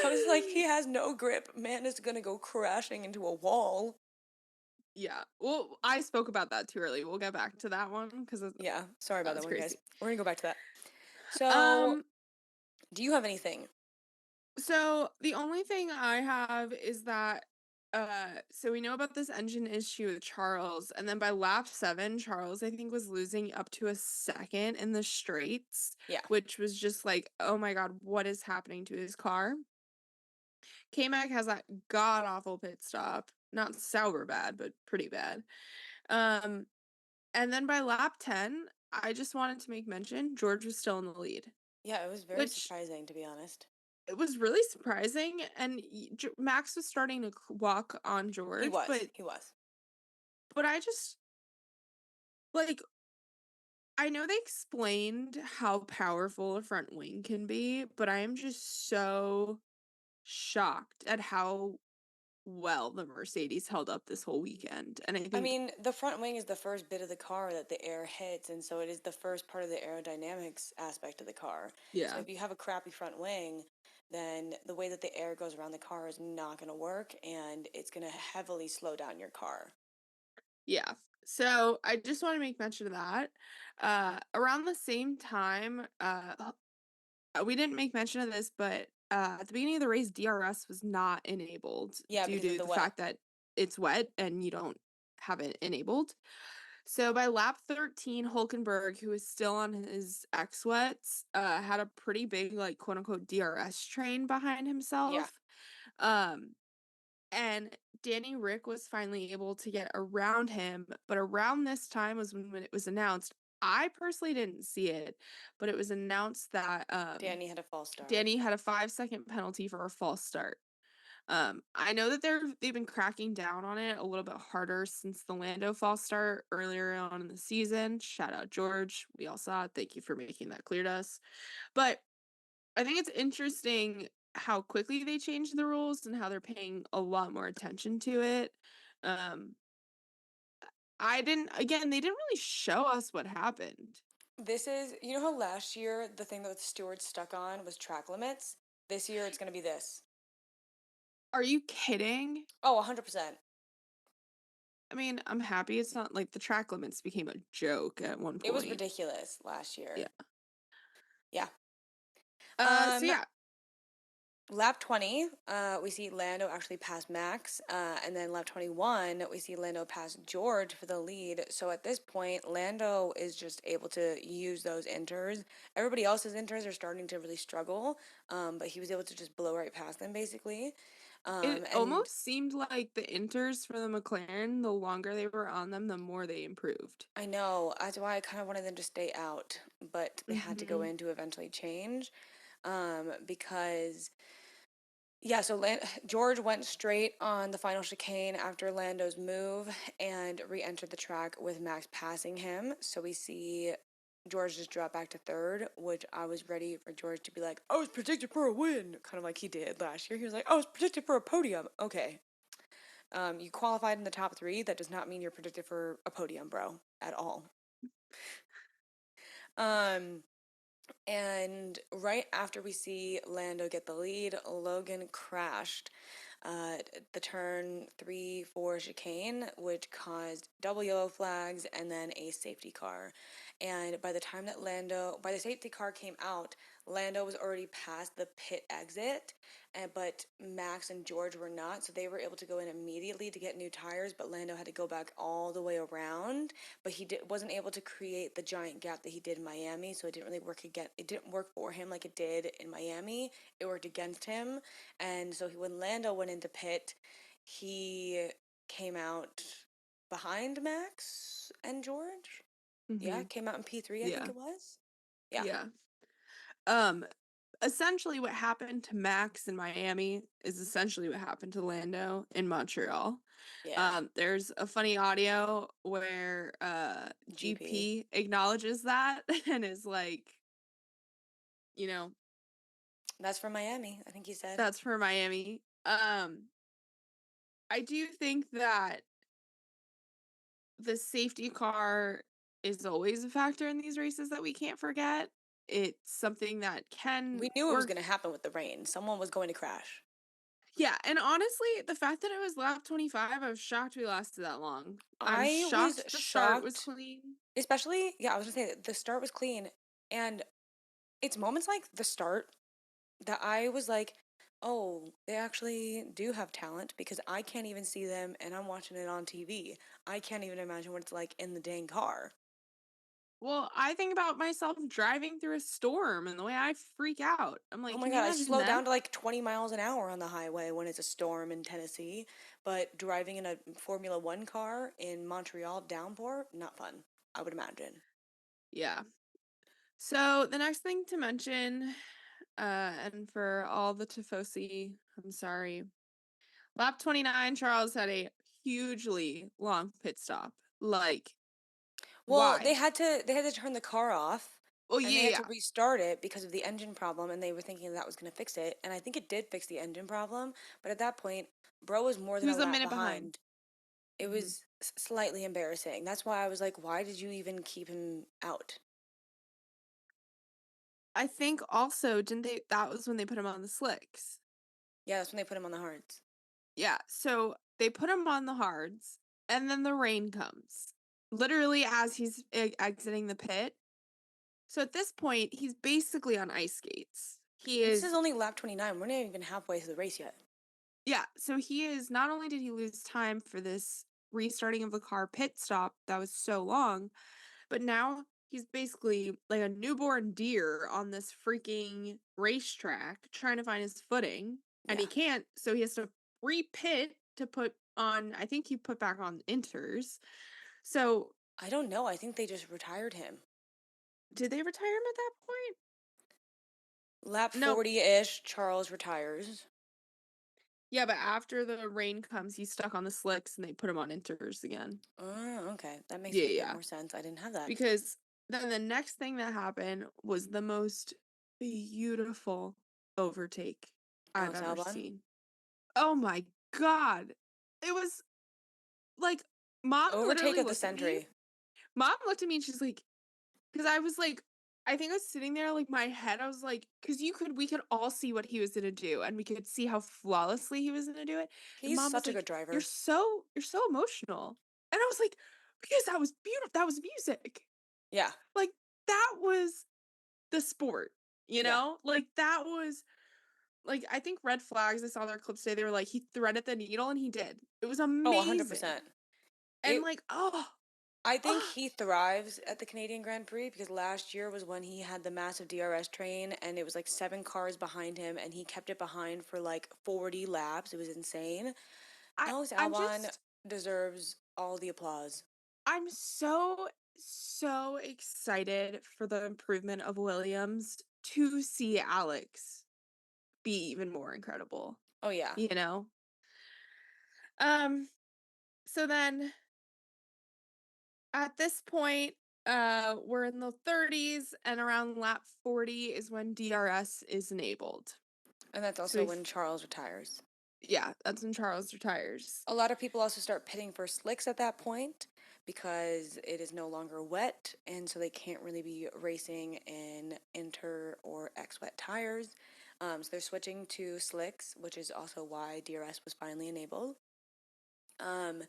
I was like, he has no grip. Man is gonna go crashing into a wall. Yeah. Well, I spoke about that too early. We'll get back to that one because that Yeah, sorry about that was one, guys. crazy. We're gonna go back to that. So, Um, do you have anything? so the only thing I have is that so we know about this engine issue with Charles, and then by lap 7, Charles I think was losing up to a second in the straights, Yeah. which was just like, oh my god, what is happening to his car? K-Mac has that god awful pit stop. Not sour bad, but pretty bad. Um, and then by lap 10, I just wanted to make mention George was still in the lead, Yeah, it was very which surprising, to be honest. it was really surprising. And Max was starting to walk on He George, was. but He was. I just like I know they explained how powerful a front wing can be, but I am just so shocked at how well the Mercedes held up this whole weekend. And I I think, mean, the front wing is the first bit of the car that the air hits, and so it is the first part of the aerodynamics aspect of the car. So yeah. if you have a crappy front wing, then the way that the air goes around the car is not going to work, and it's going to heavily slow down your car. Yeah. So I just want to make mention of that. Around the same time, we didn't make mention of this, but at the beginning of the race, DRS was not enabled Yeah, due because of to the the wet. fact that it's wet and you don't have it enabled. So by lap 13, Hulkenberg, who is still on his X wets, had a pretty big, like, quote unquote DRS train behind Yeah. himself. Um, and Danny Rick was finally able to get around him, but around this time was when it was announced. I personally didn't see it, but it was announced that Danny had a false start. Danny had a 5-second penalty for a false start. I know that they've been cracking down on it a little bit harder since the Lando false start earlier on in the season. Shout out George. We all saw it. Thank you for making that clear to us. But I think it's interesting how quickly they changed the rules and how they're paying a lot more attention to it. Um, they didn't really show us what happened. This is, you know how last year the thing that the stewards stuck on was track limits? This year it's going to be this. Are you kidding? Oh, 100%. I mean, I'm happy it's not like the track limits became a joke at one It was point. ridiculous last Yeah. year. Yeah. So Um, yeah, Lap 20, we see Lando actually pass Max, and then lap 21, we see Lando pass George for the lead. So at this point, Lando is just able to use those inters. Everybody else's inters are starting to really struggle, but he was able to just blow right past them basically. it And almost seemed like the inters for the McLaren, the longer they were on them, the more they improved. I know that's why I kind of wanted them to stay out, but they had to go Mhm. in to eventually change, because yeah, so George went straight on the final chicane after Lando's move and re-entered the track with Max passing him. So we see George just drop back to third, which I was ready for George to be like, I was predicted for a win, kind of like he did last year. He was like, I was predicted for a podium. Okay. You qualified in the top three. That does not mean you're predicted for a podium, bro, at all. Um, And right after we see Lando get the lead, Logan crashed the turn 3-4 chicane, which caused double yellow flags and then a safety car. And by the time that by the safety car came out, Lando was already past the pit exit, but Max and George were not, so they were able to go in immediately to get new tires, but Lando had to go back all the way around, but wasn't able to create the giant gap that he did in Miami, so it didn't really work again. It didn't work for him like it did in Miami. It worked against him, and so when Lando went into pit, he came out behind Max and George. Yeah, Mhm. came out in P3, I think Yeah. it was. Yeah. Yeah. Um Essentially what happened to Max in Miami is essentially what happened to Lando in Montreal. Yeah. There's a funny audio where GP. GP acknowledges that and is like, you know, That's from Miami, I think he said. that's for Miami. I do think that the safety car is always a factor in these races that we can't forget. It's something that can We knew it was work. going to happen with the rain. Someone was going to crash. Yeah, and honestly, the fact that it was lap 25, I was shocked we lasted that long. I'm I was shocked the start was shocked, clean. especially, yeah, I was going to say that the start was clean. And it's moments like the start that I was like, oh, they actually do have talent because I can't even see them and I'm watching it on TV. I can't even imagine what it's like in the dang car. Well, I think about myself driving through a storm and the way I freak out. I'm Oh like, my can you God, I imagine slow them? down to like 20 miles an hour on the highway when it's a storm in Tennessee, but driving in a Formula One car in Montreal downpour, not fun, I would imagine. Yeah. So the next thing to mention, and for all the Tifosi, I'm sorry. Lap 29, Charles had a hugely long pit stop. Like, Well, why? they had to turn the car off Oh, and they yeah, had to yeah. restart it because of the engine problem and they were thinking that was going to fix it and I think it did fix the engine problem, but at that point, bro was more He than a was a lap minute behind. behind. It Mhm. was slightly embarrassing. That's why I was like, why did you even keep him out? I think also, didn't they? That was when they put him on the slicks. Yeah, that's when they put him on the hards. Yeah, so they put him on the hards, and then the rain comes. Literally as he's exiting the pit. So at this point, he's basically on ice skates. He This is is, only lap 29. We're not even halfway through the race yet. yeah, so he is, not only did he lose time for this restarting of the car pit stop that was so long, but now he's basically like a newborn deer on this freaking racetrack trying to find his footing, and he Yeah. can't, so he has to re-pit to put on, I think he put back on inters. So, I don't know. I think they just retired him. did they retire him at that point? Lap No. 40-ish, Charles retires. Yeah, but after the rain comes, he's stuck on the slicks and they put him on inters again. Oh, okay. That makes Yeah, a bit yeah. more sense. I didn't have that. Because then the next thing that happened was the most beautiful overtake Oh, I've ever Salbon? seen. Oh my god. It was like mom Overtake literally of the looked at me. century. Mom looked at me and she's like, because I was like, I think I was sitting there, like my head, I was like, because we could all see what he was gonna do, and we could see how flawlessly he was gonna do it. And He's mom was such a like, good driver. you're so emotional. And I was like, because that was beautiful. That was music. Yeah. Like that was the sport, you Yeah. know? Like that was like I think red flags, I saw their clips today, they were like, he threaded the needle and he did. It was Oh, amazing. 100%. And It like, oh, I think oh, he thrives at the Canadian Grand Prix because last year was when he had the massive DRS train and it was like 7 cars behind him and he kept it behind for like 40 laps. It was insane. Alex I'm Albon just deserves all the applause. I'm so excited for the improvement of Williams to see Alex be even more incredible, Oh yeah. you know? Um, so then at this point, we're in the 30s and around lap 40 is when DRS is enabled. And that's So also when Charles retires. yeah, that's when Charles retires. A lot of people also start pitting for slicks at that point because it is no longer wet and so they can't really be racing in inter or X wet tires. So they're switching to slicks, which is also why DRS was finally enabled. Um,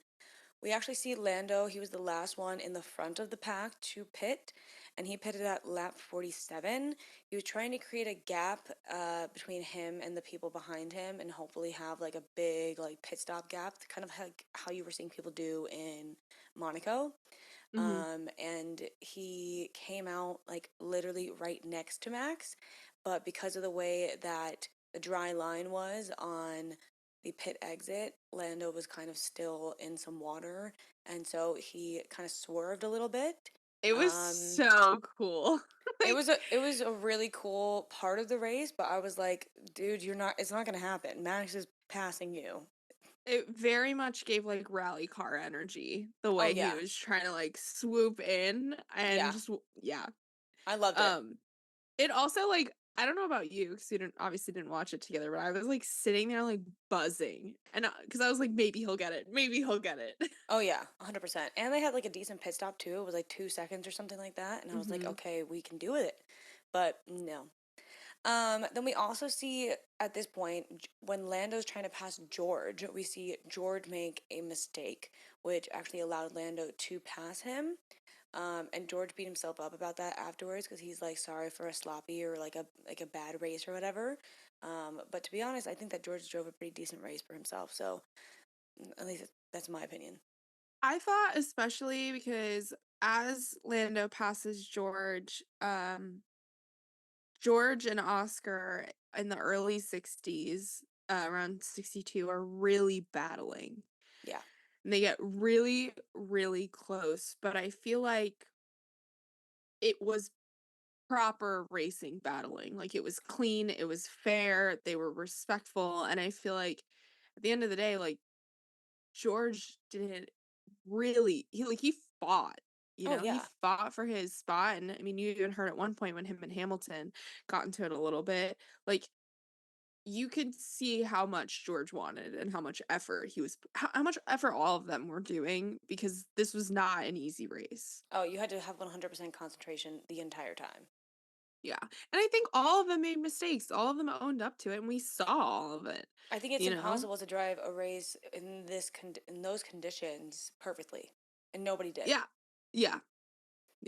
we actually see Lando. He was the last one in the front of the pack to pit, and he pitted at lap 47. He was trying to create a gap between him and the people behind him, and hopefully have like a big like pit stop gap, kind of like how you were seeing people do in Monaco. Mhm. And he came out like literally right next to Max, but because of the way that the dry line was on the pit exit, Lando was kind of still in some water, and so he kind of swerved a little bit. It was Um, so cool. it Like was a really cool part of the race, but I was like, dude, you're not. It's not gonna happen. Max is passing you. it very much gave, like, rally car energy, the Oh way he yeah, was trying to, like, swoop in and yeah, just w yeah. I loved it. Um, it also, like I don't know about you because you didn't watch it together, but I was, like, sitting there, like, buzzing, and because I was like, "Maybe he'll get it. Maybe he'll get it." Oh yeah, 100%. And they had like a decent pit stop too. It was like 2 seconds or something like that. And I was like, Mhm. okay, we can do it. But no. Then we also see at this point when Lando's trying to pass George, we see George make a mistake, which actually allowed Lando to pass him. And George beat himself up about that afterwards because he's like sorry for a sloppy or like a bad race or whatever. But to be honest, I think that George drove a pretty decent race for himself. So at least that's my opinion. I thought especially because as Lando passes George, George and Oscar in the early 60s, around 62, are really battling. Yeah. And they get really, really close, but I feel like it was proper racing battling. Like, it was clean, it was fair, they were respectful, and I feel like at the end of the day, like, George didn't really he fought, you Oh know? He yeah. fought for his spot, and, I mean, you even heard at one point when him and Hamilton got into it a little bit, like, you could see how much George wanted and how much effort he was how much effort all of them were doing because this was not an easy race. Oh, you had to have 100% concentration the entire time. Yeah, and I think all of them made mistakes, all of them owned up to it, and we saw all of it, I think it's you know? impossible to drive a race in in those conditions perfectly, and nobody did. Yeah. Yeah.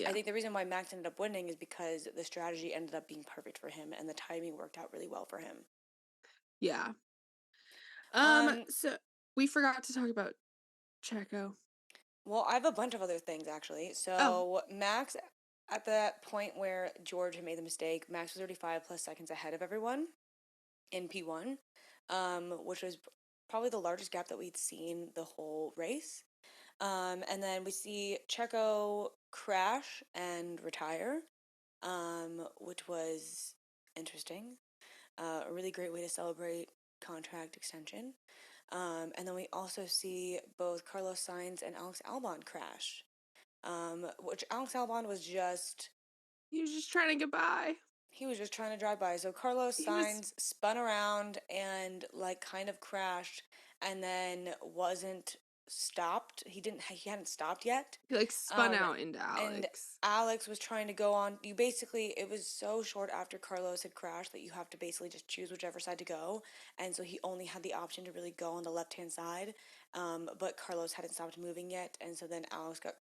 I Yeah. think the reason why Max ended up winning is because the strategy ended up being perfect for him, and the timing worked out really well for him. Yeah. Um, So we forgot to talk about Checo. well, I have a bunch of other things actually. Oh, So Max, at that point where George had made the mistake, Max was 35 plus seconds ahead of everyone in P1, which was probably the largest gap that we'd seen the whole race. And then we see Checo crash and retire, which was interesting. A really great way to celebrate. contract extension. And then we also see both Carlos Sainz and Alex Albon crash, which Alex Albon was just He was just trying to get by. he was just trying to drive by. So Carlos He was Sainz spun around and like kind of crashed and then wasn't stopped. He hadn't stopped yet. he like spun Um out into and Alex. Alex was trying to go on. You basically it was so short after Carlos had crashed that you have to basically just choose whichever side to go. And so he only had the option to really go on the left-hand side. But Carlos hadn't stopped moving yet, and so then Alex got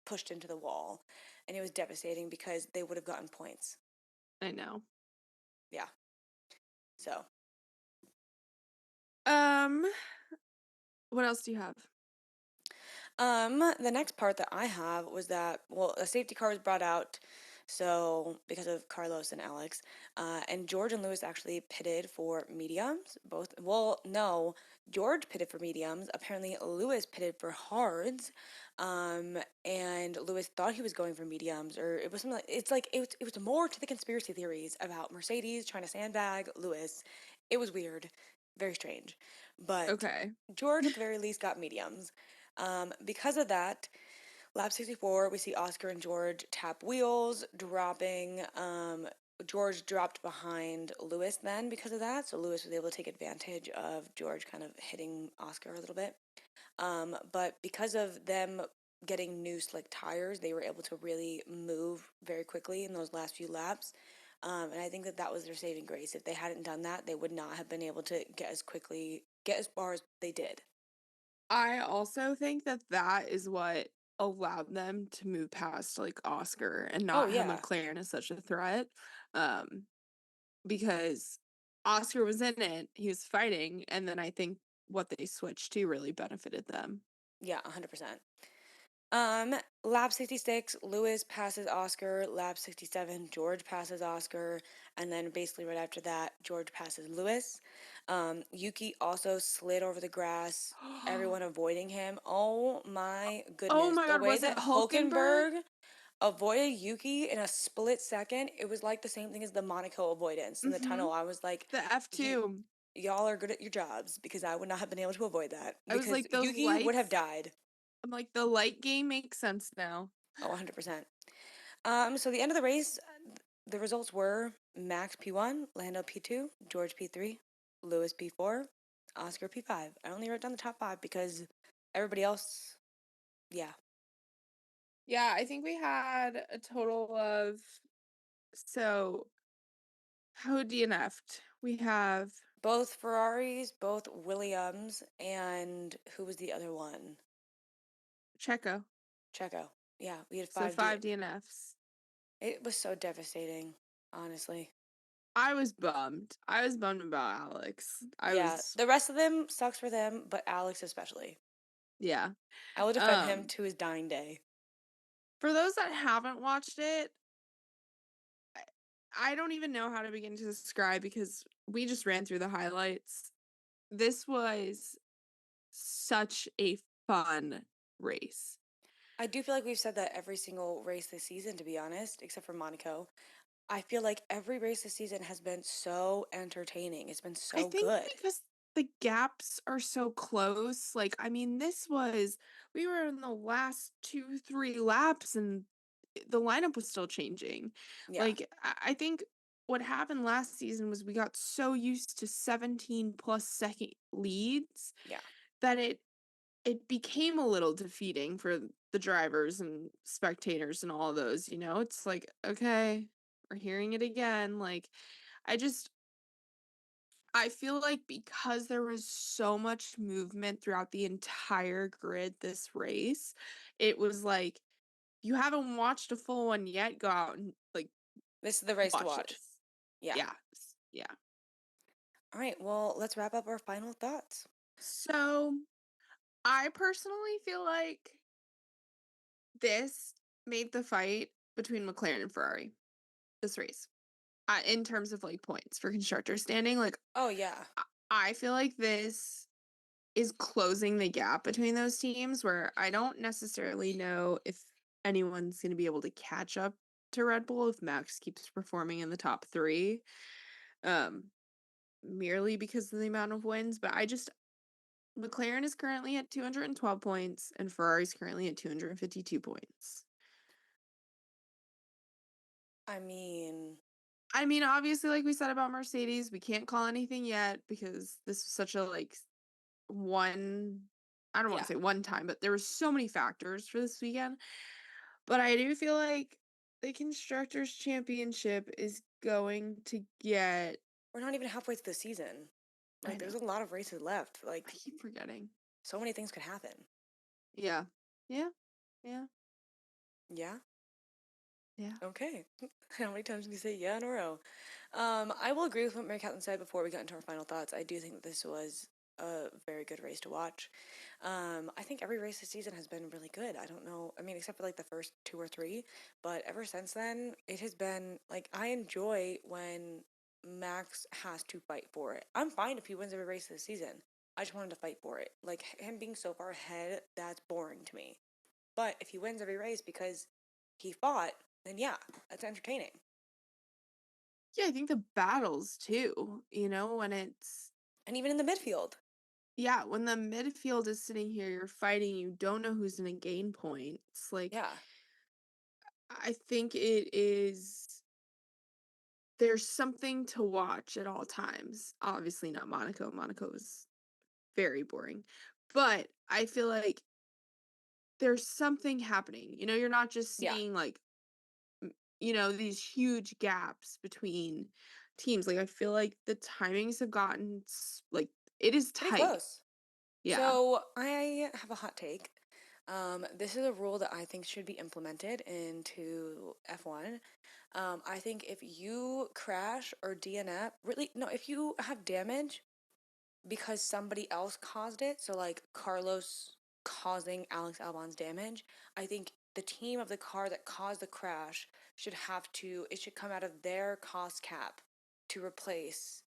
pushed into the wall. And it was devastating because they would have gotten points. I know. Yeah. So Um, what else do you have? The next part that I have was that, well, a safety car was brought out, so because of Carlos and Alex, and George and Lewis actually pitted for mediums. Both, well, no, George pitted for mediums. Apparently, Lewis pitted for hards, and Lewis thought he was going for mediums, or it was something like it was more to the conspiracy theories about Mercedes trying to sandbag Lewis. It was weird, very strange, but Okay. George at the very least got mediums. Because of that, lap 64, we see Oscar and George tap wheels, dropping. George dropped behind Lewis then because of that, so Lewis was able to take advantage of George kind of hitting Oscar a little bit. But because of them getting new slick tires, they were able to really move very quickly in those last few laps. And I think that that was their saving grace. If they hadn't done that, they would not have been able to get as far as they did. I also think that that is what allowed them to move past like Oscar and Oh not have yeah, McLaren as such a threat. Um, because Oscar was in it, he was fighting, and then I think what they switched to really benefited them. yeah, 100%. Lap 66, Lewis passes Oscar. Lap 67, George passes Oscar. And then basically right after that, George passes Lewis. Yuki also slid over the grass, everyone avoiding him. Oh my Oh goodness. my The god, way was it that Hulkenberg? Hulkenberg avoided Yuki in a split second, it was like the same thing as the Monaco avoidance in the Mm-hmm. tunnel. I was like, The you, F2. y'all are good at your jobs because I would not have been able to avoid that I was because like, those Yuki would have lights. died. I'm like, the light game makes sense now. Oh, 100%. So the end of the race, the results were Max P1, Lando P2, George P3, Lewis P4, Oscar P5. I only wrote down the top five because everybody else, yeah. Yeah, I think we had a total of so who DNF'd? We have Both Ferraris, both Williams, and who was the other one? Checo. Checo. Yeah, we had So five. five DNFs. It was so devastating, honestly. I was bummed. I was bummed about Alex. I Yeah, was, the rest of them sucks for them, but Alex especially. yeah. I will defend him Um, to his dying day. for those that haven't watched it, I, I don't even know how to begin to describe because we just ran through the highlights. This was such a fun race. I do feel like we've said that every single race this season, to be honest, except for Monaco. I feel like every race this season has been so entertaining. It's been I so think good. because the gaps are so close, like, I mean, we were in the last 2, 3 laps and the lineup was still changing. Yeah, Like, I think what happened last season was we got so used to 17 plus second leads yeah. that it became a little defeating for the drivers and spectators and all of those, you know? It's like, okay, we're hearing it again. Like, I just I feel like because there was so much movement throughout the entire grid this race, it was like, you haven't watched a full one yet, go out and, like, This is the race to watch watch. this. Yeah. Yeah, yeah. All right, well, let's wrap up our final thoughts. So, I personally feel like this made the fight between McLaren and Ferrari, this race, in terms of, like, points for constructor standing, like, Oh, yeah. I feel like this is closing the gap between those teams where I don't necessarily know if anyone's going to be able to catch up to Red Bull if Max keeps performing in the top 3. Um merely because of the amount of wins, but I just McLaren is currently at 212 points and Ferrari's currently at 252 points. I mean, I mean, obviously, like we said about Mercedes, we can't call anything yet because this was such a one I don't want yeah, to say one time, but there were so many factors for this weekend. But I do feel like the Constructors' Championship is going to get we're not even halfway through the season. I Like, know. there's a lot of races left. I Like, keep forgetting. so many things could happen. Yeah. Yeah. Yeah. Yeah. Yeah. Okay. How many times did you say yeah in a row? I will agree with what Mary Catelyn said before we got into our final thoughts. I do think that this was a very good race to watch. I think every race this season has been really good. I don't know. I mean, except for like the first two or three, but ever since then, it has been like I enjoy when Max has to fight for it. I'm fine if he wins every race this season. I just want him to fight for it. Like him being so far ahead, that's boring to me. But if he wins every race because he fought, then yeah, that's entertaining. Yeah, I think the battles too, when it's And even in the midfield. yeah, when the midfield is sitting here, you're fighting, you don't know who's gonna gain points. Like, Yeah. I think it is there's something to watch at all times. Obviously not Monaco. Monaco is very boring. But I feel like there's something happening. You're not just Yeah. seeing these huge gaps between teams. Like I feel like the timings have gotten like it is Pretty tight. close. Yeah. So I have a hot take. This is a rule that I think should be implemented into F1. I think if you crash or DNF, really, no, if you have damage, because somebody else caused it. So like Carlos causing Alex Albon's damage. I think the team of the car that caused the crash should have to it should come out of their cost cap to replace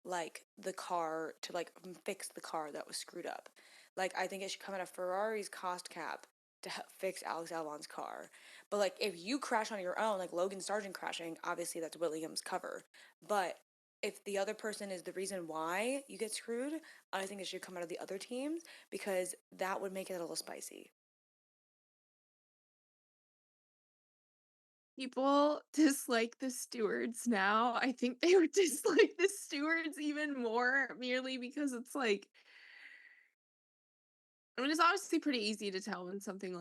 like the car to like fix the car that was screwed up. Like I think it should come out of Ferrari's cost cap to fix Alex Albon's car. But like if you crash on your own, like Logan Sargent crashing, obviously that's Williams cover. But if the other person is the reason why you get screwed, I think it should come out of the other teams because that would make it a little spicy. People dislike the stewards now. I think they would dislike the stewards even more merely because it's like I mean, it's obviously pretty easy to tell when something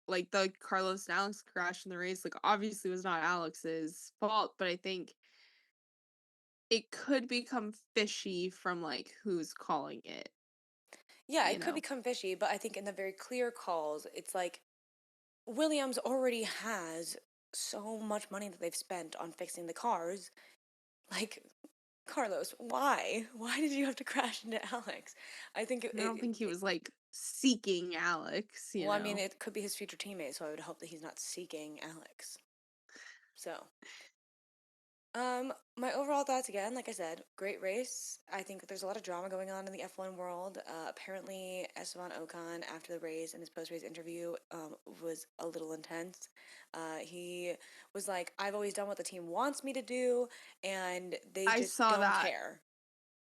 like the Carlos and Alex crash in the race, like obviously was not Alex's fault, but I think it could become fishy from like who's calling it, Yeah, you it could know? become fishy, but I think in the very clear calls, it's like Williams already has so much money that they've spent on fixing the cars. Like, Carlos, why? Why did you have to crash into Alex? I think I don't think he was like seeking Alex, you well, I mean, know? it could be his future teammate, so I would hope that he's not seeking Alex. So, my overall thoughts again, like I said, great race. I think there's a lot of drama going on in the F1 world. Apparently, Esteban Ocon, after the race and his post-race interview, was a little intense. He was like, "I've always done what the team wants me to do, and they I just saw don't that. care."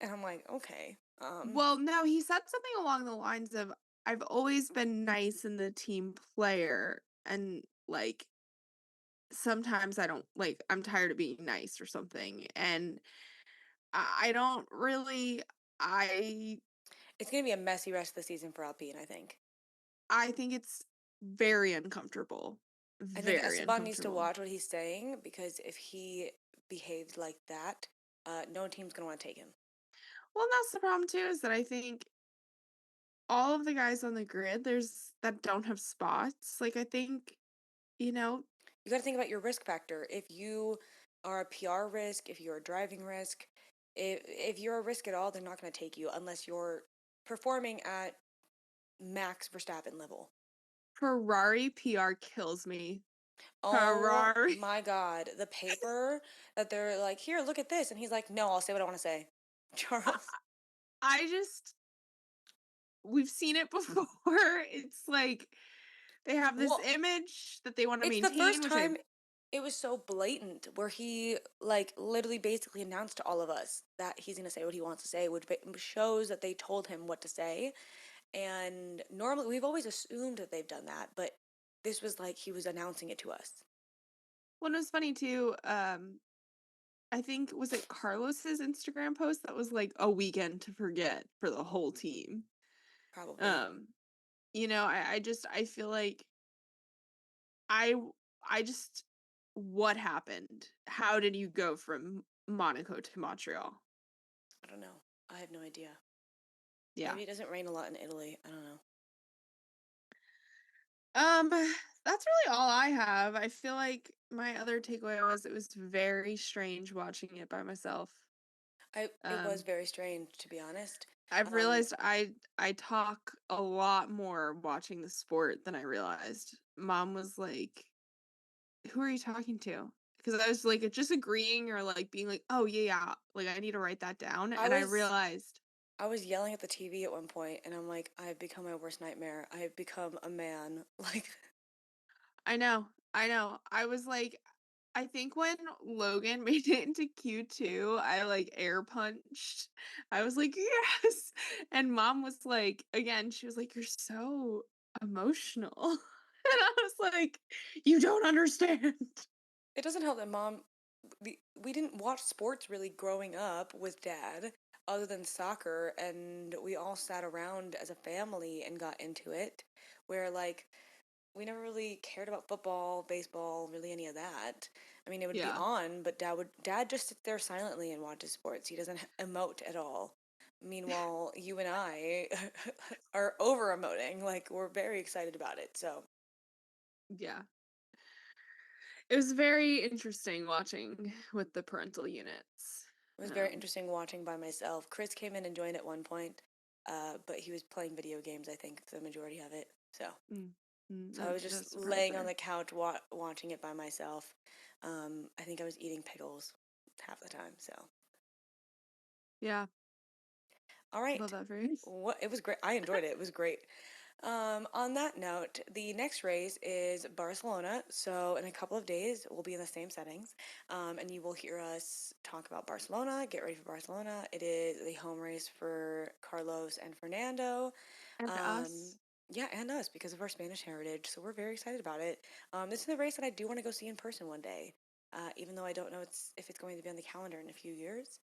And I'm like, "Okay, Well, no, he said something along the lines of, "I've always been nice in the team player, and, like, sometimes I don't I'm tired of being nice," or something, and I don't really I it's gonna be a messy rest of the season for Alpine, I think." I think it's very uncomfortable. I think Very Esteban needs to uncomfortable. watch what he's saying because if he behaves like that, no team's gonna want to take him. Well, that's the problem too, is that I think all of the guys on the grid, there's that don't have spots, like, I think, you know, You got to think about your risk factor. If you are a PR risk, if you're a driving risk, if you're a risk at all, they're not going to take you unless you're performing at max Verstappen level. Ferrari PR kills me. Oh Ferrari my God. The paper that they're like, here, look at this. And he's like, no, I'll say what I want to say. I Charles. I just we've seen it before. It's like they have this Well, image that they wanna it's the maintain, first which I time. It was so blatant where he like literally basically announced to all of us that he's going to say what he wants to say, which shows that they told him what to say. And normally we've always assumed that they've done that, but this was like he was announcing it to us. Well, it was funny too. I think was it Carlos's Instagram post that was like a weekend to forget for the whole team. Probably. Um, I feel like I I just what happened? How did you go from Monaco to Montreal? I don't know. I have no idea. Yeah. Maybe it doesn't rain a lot in Italy. I don't know. Um, that's really all I have. I feel like my other takeaway was it was very strange watching it by myself. It was Um, very strange to be honest. I've Um, realized I talk a lot more watching the sport than I realized. Mom was like, "Who are you talking to?" Because I was like just agreeing or like being like, "Oh yeah, yeah," like I need to write that down. I And I was realized I was yelling at the TV at one point, and I'm like, I've become my worst nightmare. I have become a man. Like, I know. I know. I was like, I think when Logan made it into Q2, I like air punched. I was like, yes. And mom was like, again, she was like, you're so emotional. And I was like, you don't understand. it doesn't help that mom. We didn't watch sports really growing up with dad, other than soccer, and we all sat around as a family and got into it. Where like we never really cared about football, baseball, really any of that. I mean, it would be Yeah. on, but dad just sits there silently and watches sports. He doesn't emote at all. Meanwhile, you and I are over emoting. Like we're very excited about it. So Yeah. It was very interesting watching with the parental units. it was very Um, interesting watching by myself. Chris came in and joined at one point, but he was playing video games. I think the majority of it. So mm, so I was no just surprise laying on there. the couch watching it by myself. I think I was eating pickles half the time. So. Yeah. All Love right. that phrase. What it was great. I enjoyed it. It was great. On that note, the next race is Barcelona. So in a couple of days, we'll be in the same settings, and you will hear us talk about Barcelona. Get ready for Barcelona. It is the home race for Carlos and Fernando. And Um, us. yeah, and us because of our Spanish heritage. So we're very excited about it. This is a race that I do want to go see in person one day, even though I don't know if it's going to be on the calendar in a few years.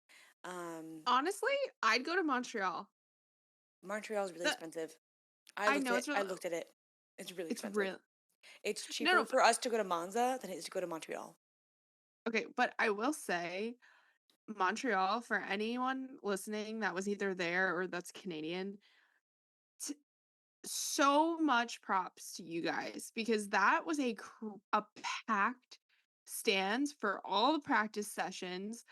Um, Honestly, I'd go to Montreal. Montreal is really That expensive. I know it's I real. looked at it. It's really It's expensive. real. It's No, cheaper no, for us to go to Monza than it is to go to Montreal. okay, but I will say Montreal, for anyone listening that was either there or that's Canadian, t so much props to you guys because that was a packed stands for all the practice sessions,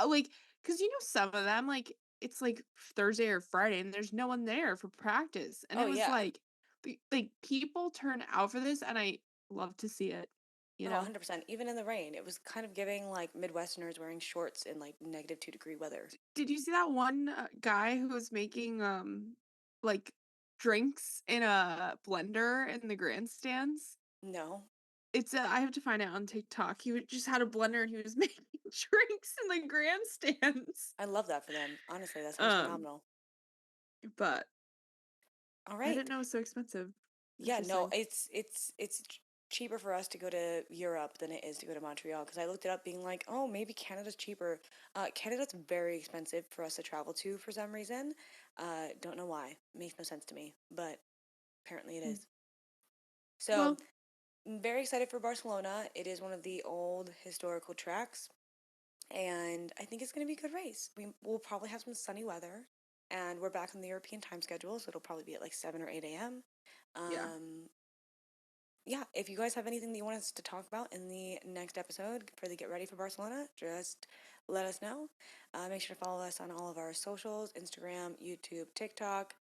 like, because some of them, like, it's, like, Thursday or Friday, and there's no one there for practice, and Oh it was yeah. like, people turn out for this, and I love to see it, you Oh, know? 100%. Even in the rain, it was kind of giving like Midwesterners wearing shorts in like -2-degree weather. Did you see that one, guy who was making, like, drinks in a blender in the grandstands? No, I have to find it on TikTok. Just had a blender and he was making drinks in the grandstands. I love that for them. Honestly, that sounds Um, phenomenal. but All I didn't right. know it was so expensive. Yeah, no, Interesting. cheaper for us to go to Europe than it is to go to Montreal because I looked it up being like, oh, maybe Canada's cheaper. Canada's very expensive for us to travel to for some reason. Don't know why. Makes no sense to me, but apparently it Hmm. is. So Well, I'm very excited for Barcelona. It is one of the old historical tracks, and I think it's going to be a good race. Will probably have some sunny weather, and we're back on the European time schedule, so it'll probably be at like 7 or 8 a.m. yeah. Um, yeah, if you guys have anything that you want us to talk about in the next episode for the Get Ready for Barcelona, just let us know. Make sure to follow us on all of our socials: Instagram, YouTube, TikTok.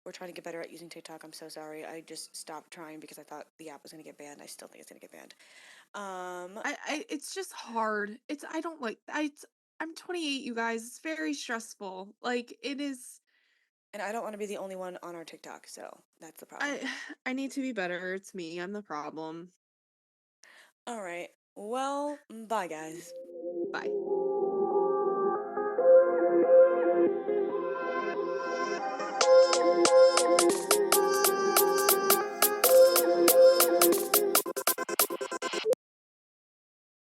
We're trying to get better at using TikTok. I'm so sorry. I just stopped trying because I thought the app was going to get banned. I still think it's going to get banned. Um, It's just hard. I don't like I'm 28, you guys. It's very stressful. Like it is and I don't want to be the only one on our TikTok, so that's the problem. I I need to be better. It's me. I'm the problem. All right. Well, bye, guys. Bye.